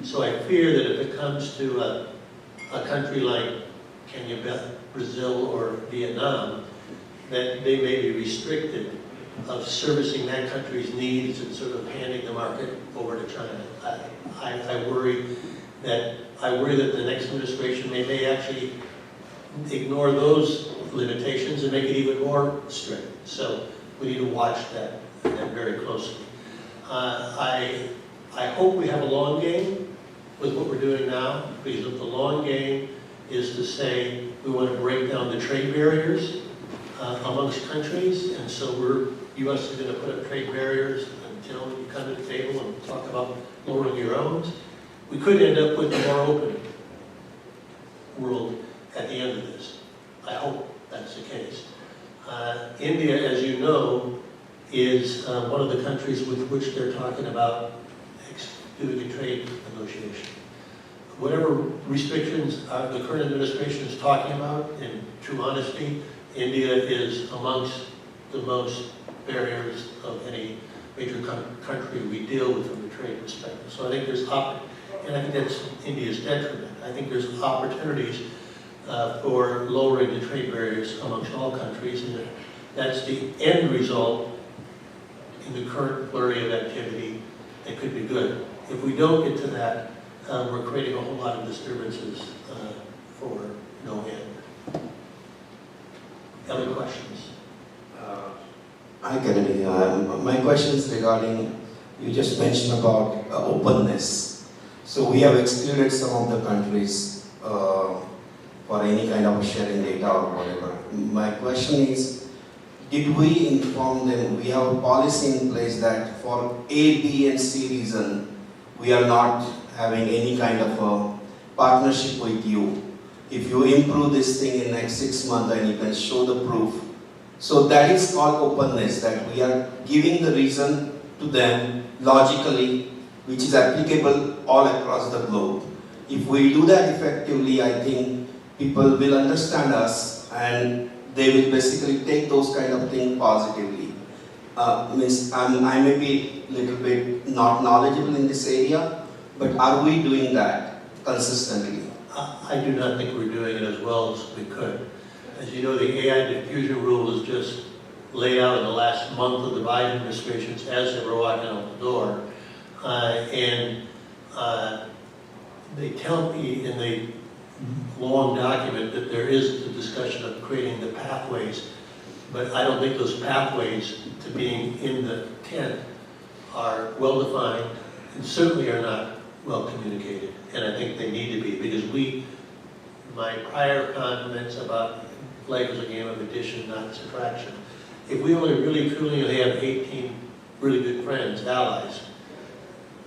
Speaker 10: So I fear that if it comes to a country like Kenya, Brazil, or Vietnam, that they may be restricted of servicing that country's needs and sort of handing the market over to China. I worry that the next administration may actually ignore those limitations and make it even more strict. So we need to watch that very closely. I hope we have a long game with what we're doing now, because the long game is to say we want to break down the trade barriers amongst countries, and so U.S. is going to put up trade barriers until you come to the table and talk about lowering your own. We could end up with a more open world at the end of this. I hope that's the case. India, as you know, is one of the countries with which they're talking about doing a trade negotiation. Whatever restrictions the current administration is talking about, in true honesty, India is amongst the most barriers of any major country we deal with from a trade perspective. So I think there's and I think that's India's detriment. I think there's opportunities for lowering the trade barriers amongst all countries, and that's the end result in the current flurry of activity that could be good. If we don't get to that, we're creating a whole lot of disturbances for no end. Other questions?
Speaker 3: Hi, Kennedy. My question is regarding, you just mentioned about openness. So we have excluded some of the countries for any kind of sharing data or whatever. My question is, did we inform them, we have a policy in place that for A, B, and C reason, we are not having any kind of a partnership with you. If you improve this thing in next 6 months, then you can show the proof. So that is called openness, that we are giving the reason to them logically, which is applicable all across the globe. If we do that effectively, I think people will understand us and they will basically take those kind of things positively. I may be a little bit not knowledgeable in this area, but are we doing that consistently?
Speaker 10: I do not think we're doing it as well as we could. As you know, the AI diffusion rule was just laid out in the last month of the Biden administration as they were walking out the door. They tell me in the long document that there is the discussion of creating the pathways, but I don't think those pathways to being in the tent are well defined and certainly are not well communicated. And I think they need to be, because my prior comments about life as a game of addition, not subtraction. If we only really truly have 18 really good friends, allies,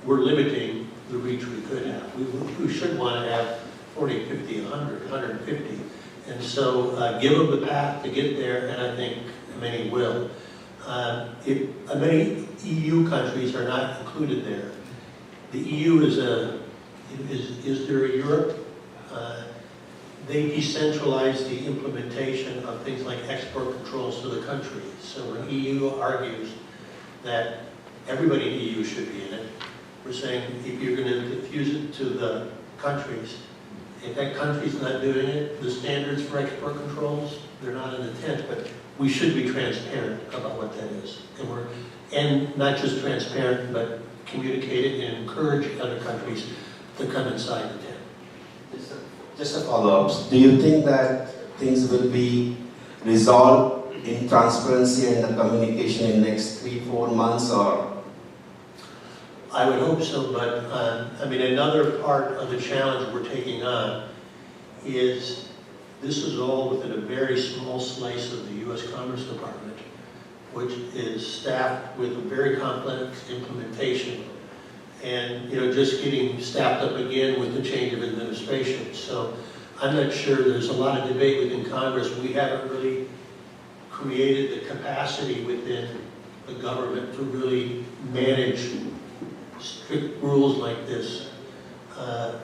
Speaker 10: we're limiting the reach we could have. We should want to have 40, 50, 100, 150. And so give them the path to get there, and I think many will. Many EU countries are not included there. The EU is there a Europe? They decentralize the implementation of things like export controls to the countries. So when EU argues that everybody in the EU should be in it, we're saying if you're going to diffuse it to the countries, if that country's not doing it, the standards for export controls, they're not in the tent, but we should be transparent about what that is. And not just transparent, but communicate it and encourage other countries to come inside the tent.
Speaker 3: Just a follow-up. Do you think that things will be resolved in transparency and the communication in next 3-4 months, or?
Speaker 10: I would hope so, but another part of the challenge we're taking on is this is all within a very small slice of the U.S. Commerce Department, which is staffed with a very complex implementation, and just getting staffed up again with the change of administration. So I'm not sure, there's a lot of debate within Congress. We haven't really created the capacity within the government to really manage strict rules like this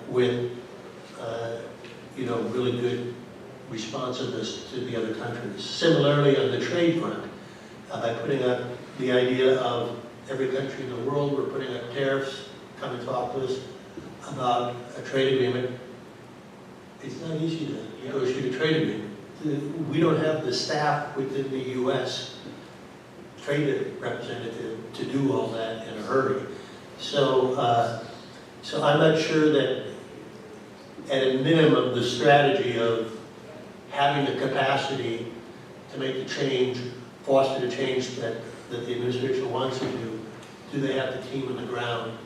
Speaker 10: with really good responsiveness to the other countries. Similarly, on the trade front, by putting up the idea of every country in the world, we're putting up tariffs, come and talk to us about a trade agreement. It's not easy to negotiate a trade agreement. We don't have the staff within the U.S. trade representative to do all that in a hurry. So I'm not sure that at a minimum the strategy of having the capacity to make the change, foster the change that the administration wants to do they have the team on the ground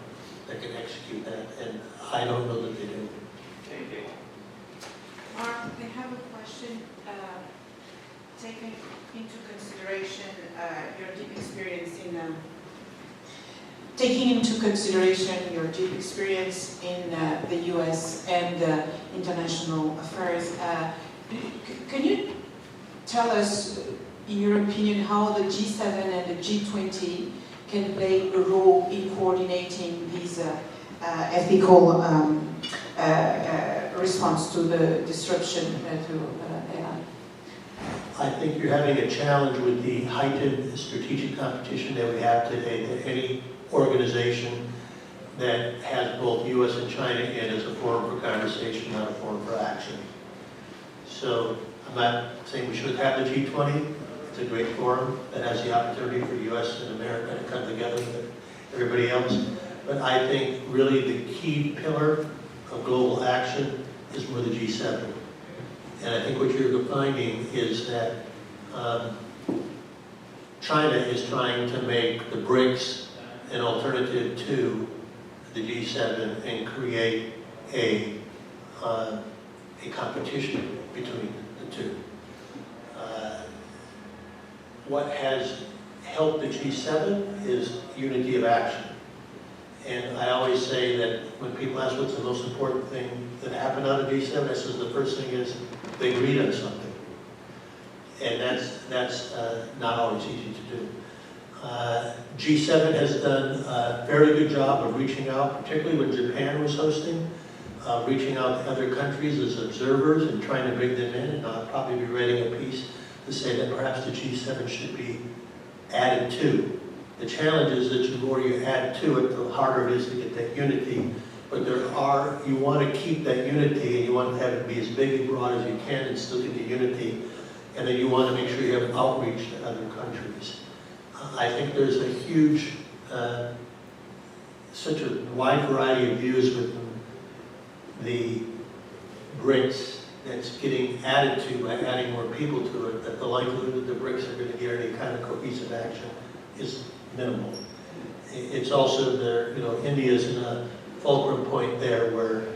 Speaker 10: that can execute that? And I don't know that they do.
Speaker 12: Mark, I have a question. Taking into consideration your deep experience in the U.S. and international affairs, can you tell us, in your opinion, how the G7 and the G20 can play a role in coordinating these ethical response to the disruption to AI?
Speaker 10: I think you're having a challenge with the heightened strategic competition that we have today, that any organization that has both U.S. and China in as a forum for conversation, not a forum for action. So I'm not saying we should have the G20. It's a great forum that has the opportunity for the U.S. and America to come together with everybody else. But I think really the key pillar of global action is more the G7. And I think what you're finding is that China is trying to make the BRICS an alternative to the G7 and create a competition between the two. What has helped the G7 is unity of action. And I always say that when people ask what's the most important thing that happened out of G7, I says the first thing is they agreed on something. And that's not always easy to do. G7 has done a very good job of reaching out, particularly when Japan was hosting, reaching out to other countries as observers and trying to bring them in, and I'll probably be writing a piece to say that perhaps the G7 should be added to. The challenge is that the more you add to it, the harder it is to get that unity. But you want to keep that unity, and you want to have it be as big and broad as you can and still get the unity. And then you want to make sure you have an outreach to other countries. I think there's a huge, such a wide variety of views within the BRICS that's getting added to by adding more people to it, that the likelihood that the BRICS are going to get any kind of cohesive action is minimal. It's also there, India's in a fulcrum point there where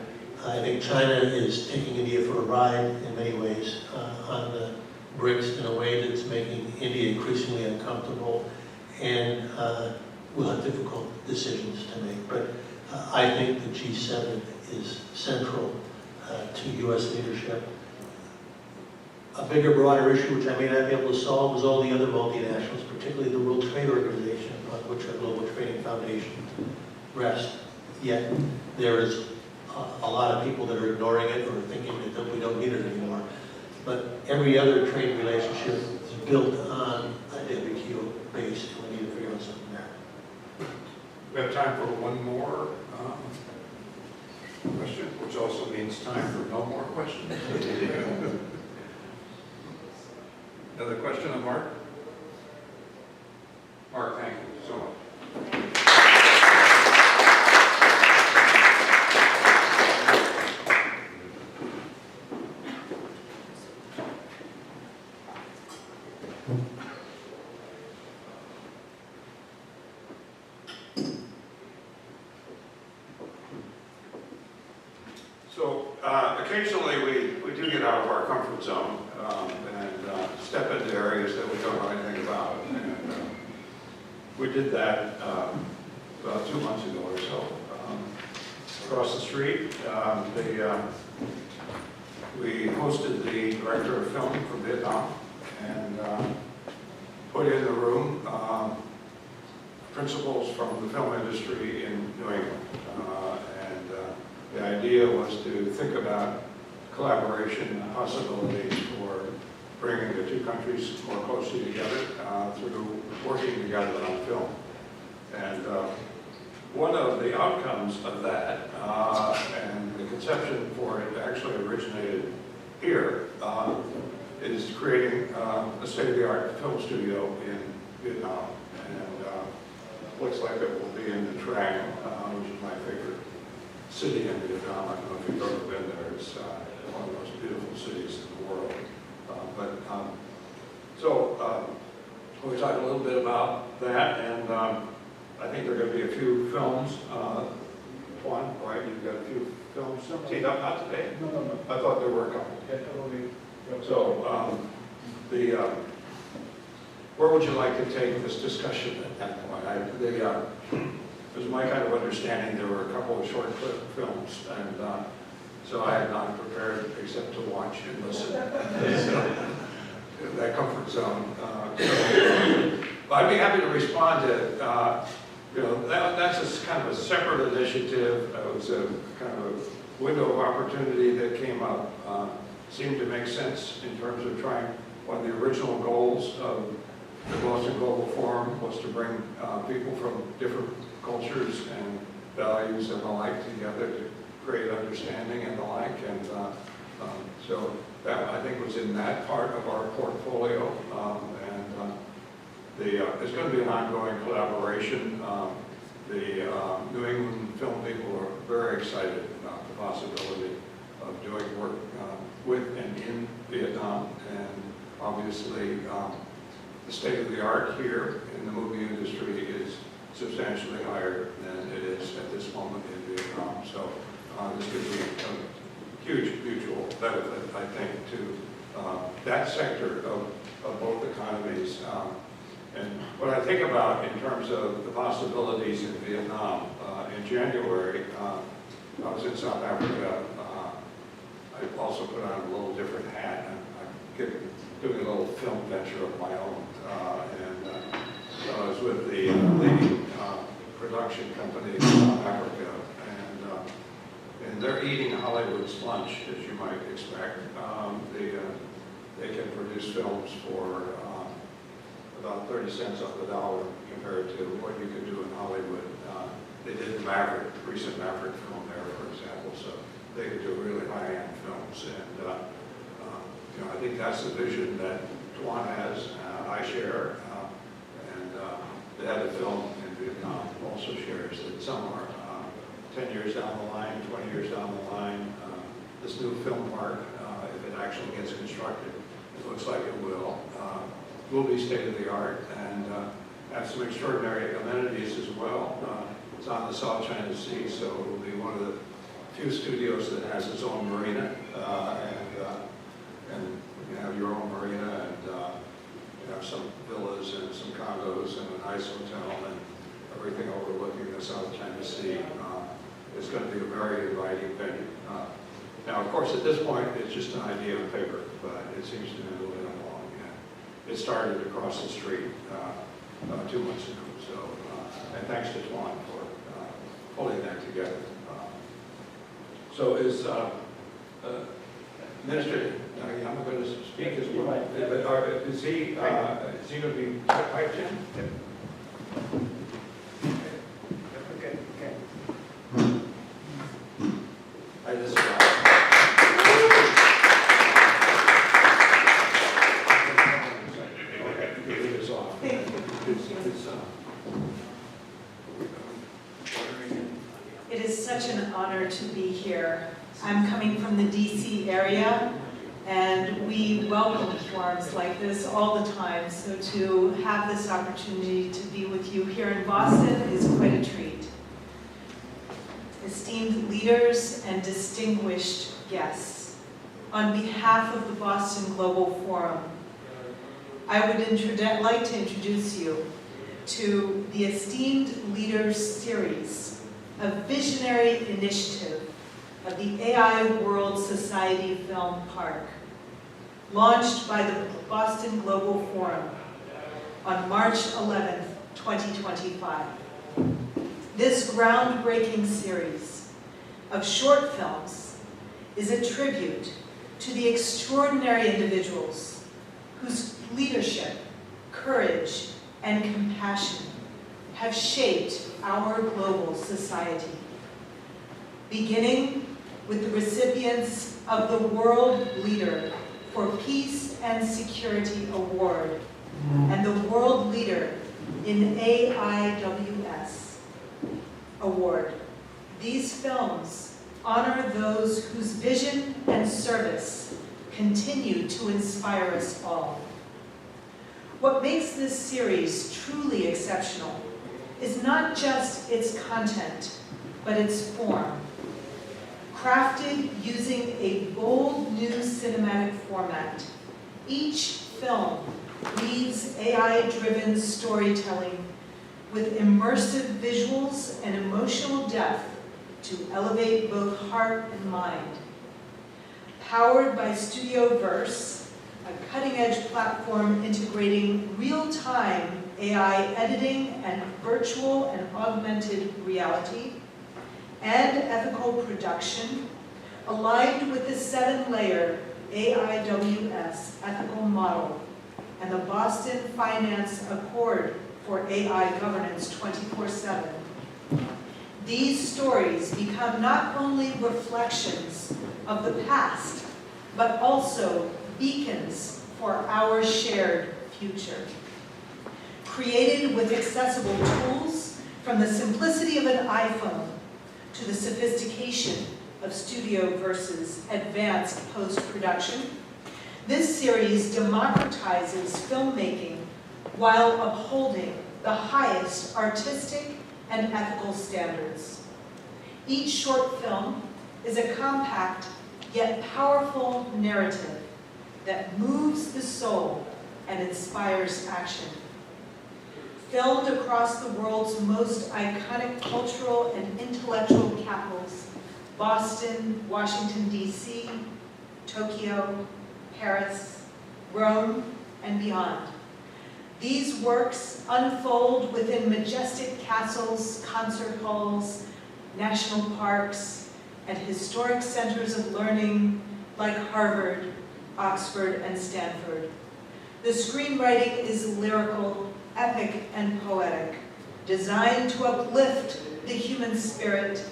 Speaker 10: I think China is taking India for a ride in many ways on the BRICS in a way that's making India increasingly uncomfortable, and will have difficult decisions to make. But I think the G7 is central to U.S. leadership. A bigger, broader issue, which I may not be able to solve, is all the other multinationals, particularly the World Trade Organization, on which our Global Trading Foundation rests. Yet there is a lot of people that are ignoring it or thinking that we don't need it anymore. But every other trade relationship is built on a WTO base, and we need to figure out something there.
Speaker 7: We have time for one more question, which also means time for no more questions. Another question of Mark? Mark, thank you so much. So occasionally we do get out of our comfort zone and step into areas that we don't know anything about. And we did that about 2 months ago or so. Across the street, we hosted the director of film from Vietnam and put in the room principals from the film industry in New England. The idea was to think about collaboration possibilities for bringing the two countries more closely together through working together on film. And one of the outcomes of that, and the conception for it actually originated here, is creating a state-of-the-art film studio in Vietnam. And looks like it will be in the Trang, which is my favorite city in Vietnam. I don't know if you've ever been there. It's one of the most beautiful cities in the world. We talked a little bit about that, and I think there are going to be a few films. Juan, right? You've got a few films teed up, not today? No. I thought there were a couple. So, where would you like to take this discussion at that point? It was my kind of understanding there were a couple of short clip films, and so I had not prepared except to watch and listen. That comfort zone. I'd be happy to respond to that's kind of a separate initiative. It was a kind of a window of opportunity that came up. Seemed to make sense in terms of trying. One of the original goals of the Boston Global Forum was to bring people from different cultures and values and the like together to create understanding and the like. And so that, I think, was in that part of our portfolio. And It's going to be an ongoing collaboration. The New England film people are very excited about the possibility of doing work with and in Vietnam, and obviously the state of the art here in the movie industry is substantially higher than it is at this moment in Vietnam. So this could be a huge mutual benefit, I think, to that sector of both economies. And what I think about in terms of the possibilities in Vietnam, in January, I was in South Africa. I also put on a little different hat. I'm doing a little film venture of my own. So I was with the leading production company in South Africa. And they're eating Hollywood's lunch, as you might expect. They can produce films for about 30 cents on the dollar compared to what you can do in Hollywood. They did the recent Maverick film there, for example, so they could do really high-end films. And I think that's the vision that Tuan has, I share, and the head of film in Vietnam also shares that somewhere 10 years down the line, 20 years down the line, this new film park, if it actually gets constructed, it looks like it will be state-of-the-art and have some extraordinary amenities as well. It's on the South China Sea, so it will be one of the few studios that has its own marina, and you have your own marina, and you have some villas and some condos and a nice hotel and everything overlooking the South China Sea. It's going to be a very inviting venue. Now, of course, at this point, it's just an idea on paper, but it seems to be moving along. It started across the street 2 months ago. So, and thanks to Tuan for pulling that together. So is Minister Yama going to speak as well? Is he going to be piped in? Okay. I just
Speaker 13: It is such an honor to be here. I'm coming from the DC area, and we welcome forums like this all the time. So to have this opportunity to be with you here in Boston is quite a treat. Esteemed leaders and distinguished guests, on behalf of the Boston Global Forum, I would like to introduce you to the Esteemed Leaders Series, a visionary initiative of the AI World Society Film Park, launched by the Boston Global Forum on March 11th, 2025. This groundbreaking series of short films is a tribute to the extraordinary individuals whose leadership, courage, and compassion have shaped our global society. Beginning with the recipients of the World Leader for Peace and Security Award and the World Leader in AIWS Award. These films honor those whose vision and service continue to inspire us all. What makes this series truly exceptional is not just its content, but its form. Crafted using a bold new cinematic format, each film weaves AI-driven storytelling with immersive visuals and emotional depth to elevate both heart and mind. Powered by Studioverse, a cutting-edge platform integrating real-time AI editing and virtual and augmented reality, and ethical production, aligned with the 7-layer AIWS ethical model and the Boston Finance Accord for AI Governance 24/7. These stories become not only reflections of the past, but also beacons for our shared future. created with accessible tools from the simplicity of an iPhone to the sophistication of studio versus advanced post-production. This series democratizes filmmaking while upholding the highest artistic and ethical standards. Each short film is a compact yet powerful narrative that moves the soul and inspires action. Filmed across the world's most iconic cultural and intellectual capitals, Boston, Washington, D.C., Tokyo, Paris, Rome, and beyond. These works unfold within majestic castles, concert halls, national parks, and historic centers of learning like Harvard, Oxford, and Stanford. The screenwriting is lyrical, epic, and poetic, designed to uplift the human spirit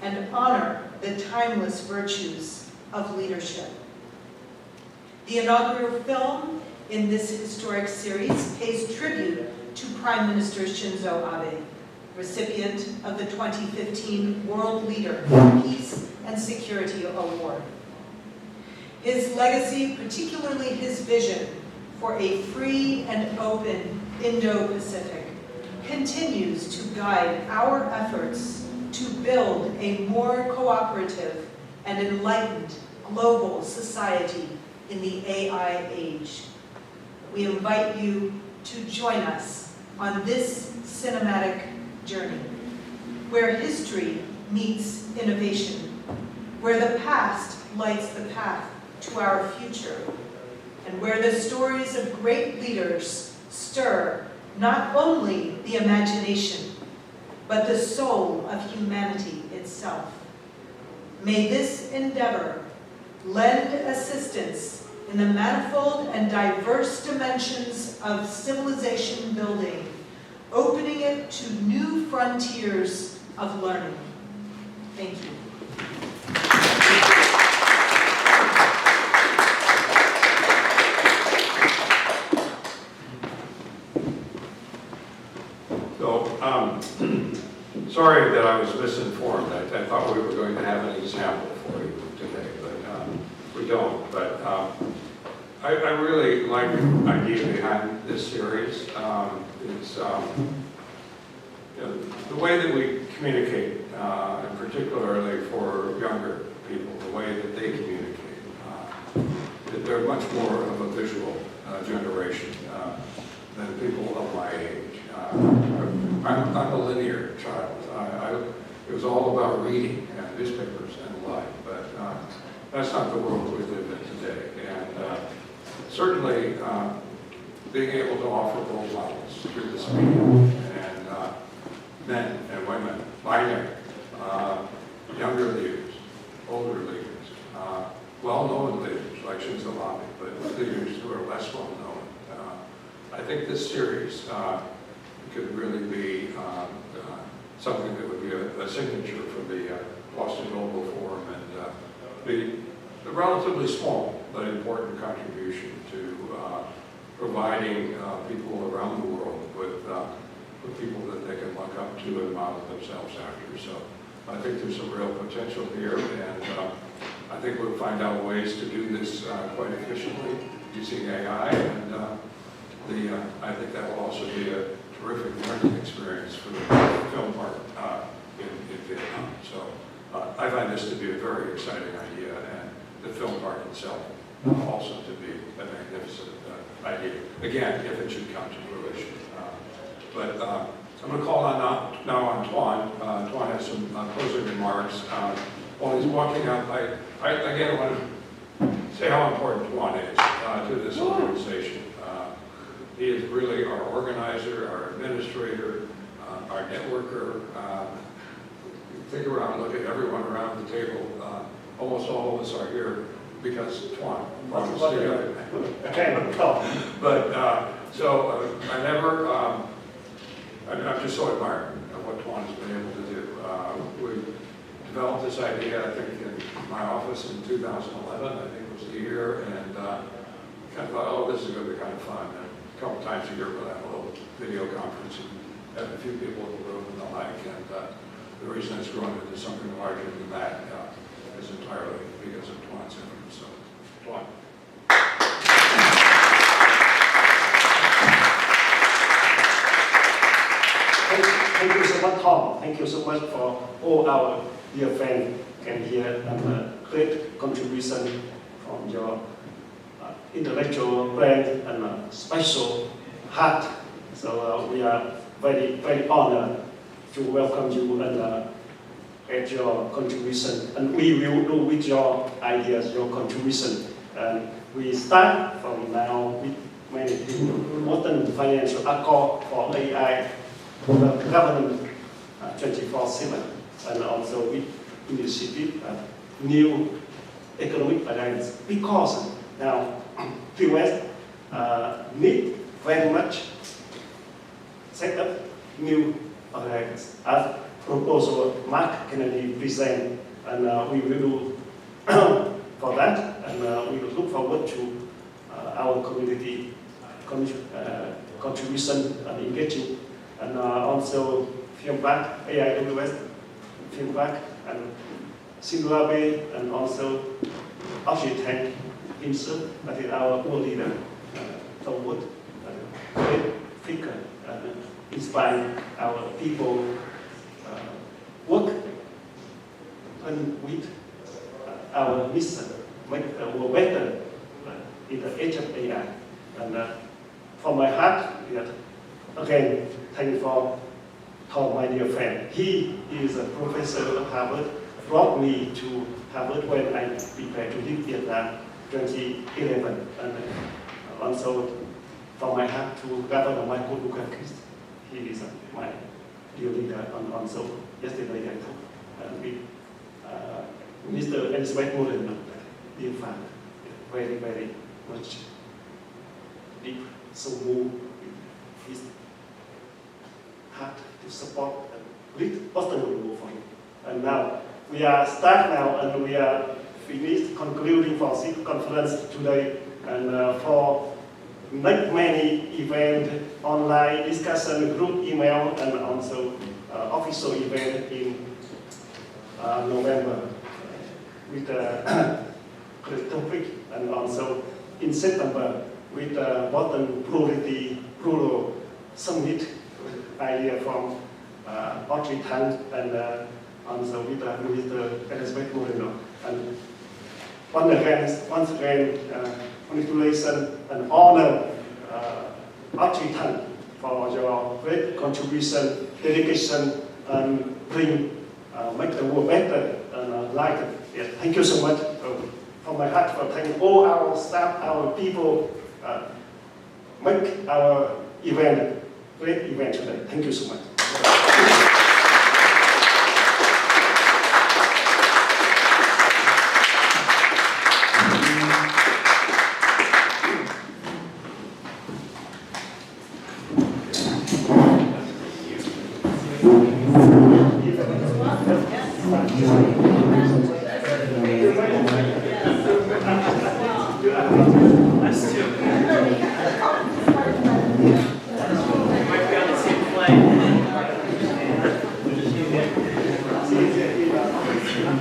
Speaker 13: and honor the timeless virtues of leadership. The inaugural film in this historic series pays tribute to Prime Minister Shinzo Abe, recipient of the 2015 World Leader Peace and Security Award. His legacy, particularly his vision for a free and open Indo-Pacific, continues to guide our efforts to build a more cooperative and enlightened global society in the AI age. We invite you to join us on this cinematic journey, where history meets innovation, where the past lights the path to our future, and where the stories of great leaders stir not only the imagination, but the soul of humanity itself. May this endeavor lend assistance in the manifold and diverse dimensions of civilization building, opening it to new frontiers of learning. Thank you.
Speaker 7: Sorry that I was misinformed. I thought we were going to have an example for you today, but we don't. But I really like the idea behind this series. It's you know, the way that we communicate, and particularly for younger people, the way that they communicate. That they're much more of a visual generation than people of my age. I'm a linear child. It was all about reading and newspapers and the like, but that's not the world we live in today. And certainly being able to offer role models through this medium, and men and women, binary, younger leaders, older leaders, well-known leaders like Shinzo Abe, but leaders who are less well-known. I think this series could really be something that would be a signature for the Boston Global Forum, and be a relatively small but important contribution to providing people around the world with people that they can look up to and model themselves after. So I think there's some real potential here, and I think we'll find out ways to do this quite efficiently using AI, and I think that will also be a terrific learning experience for the film part in Vietnam. So I find this to be a very exciting idea, and the film park itself also to be a magnificent idea. Again, if it should come to fruition. But I'm going to call on now on Tuan. Tuan has some closing remarks. While he's walking out, I again want to say how important Tuan is to this organization. He is really our organizer, our administrator, our networker. Think around, look at everyone around the table. Almost all of us are here because Tuan brought us together. But I never, I'm just so admiring of what Tuan has been able to do. We developed this idea, I think, in my office in 2011, I think was the year, and kind of thought, oh, this is going to be kind of fun. And a couple times a year we'll have a little video conferencing, have a few people in the room and the like, and the reason it's grown into something larger than that is entirely because of Tuan's effort. So, Tuan.
Speaker 14: Thank you so much, Tom. Thank you so much for all our dear friends can hear and great contribution from your intellectual brain and special heart. So we are very, very honored to welcome you and at your contribution. And we will do with your ideas, your contribution. And we start from now with many modern financial accord for AI governance 24/7, and also with initiative new economic alliance, because now US need very much set up new alliance as proposal Mark Kennedy present, and we will do for that, and we will look forward to our community contribution and engaging. And also Fieldback, AIWS, Fieldback, and Singular Bay, and also Architect himself, that is our world leader, Tom Wood, great figure, inspire our people work and with our mission, make the world better in the age of AI. And from my heart, again, thank you for Tom, my dear friend. He is a professor at Harvard, brought me to Harvard when I prepared to leave Vietnam 2011. And also from my heart to Governor Michael Dukakis. He is my dear leader. And also yesterday I talked with Mr. Elizabeth Moreland, dear friend, very, very much deep, so moved with his heart to support and lead Boston Move for him. And now we are start now, and we are finished concluding for this conference today, and for not many event, online discussion, group email, and also official event in November with the topic, and also in September with the Boston Plural Summit idea from Audrey Tang, and also with Minister Elizabeth Moreno. And once again, congratulations and honor Audrey Tang for your great contribution, dedication, and make the world better and lighter. Yes, thank you so much from my heart for thanking all our staff, our people, make our event great event today. Thank you so much.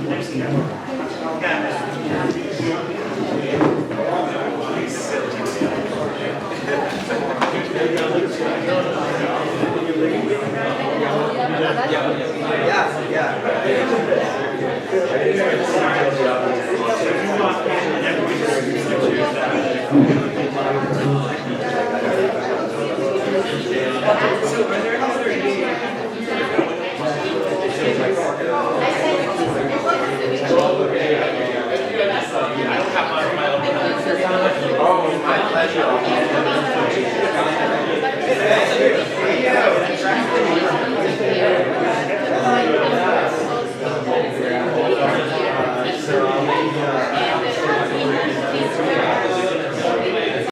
Speaker 8: Next camera.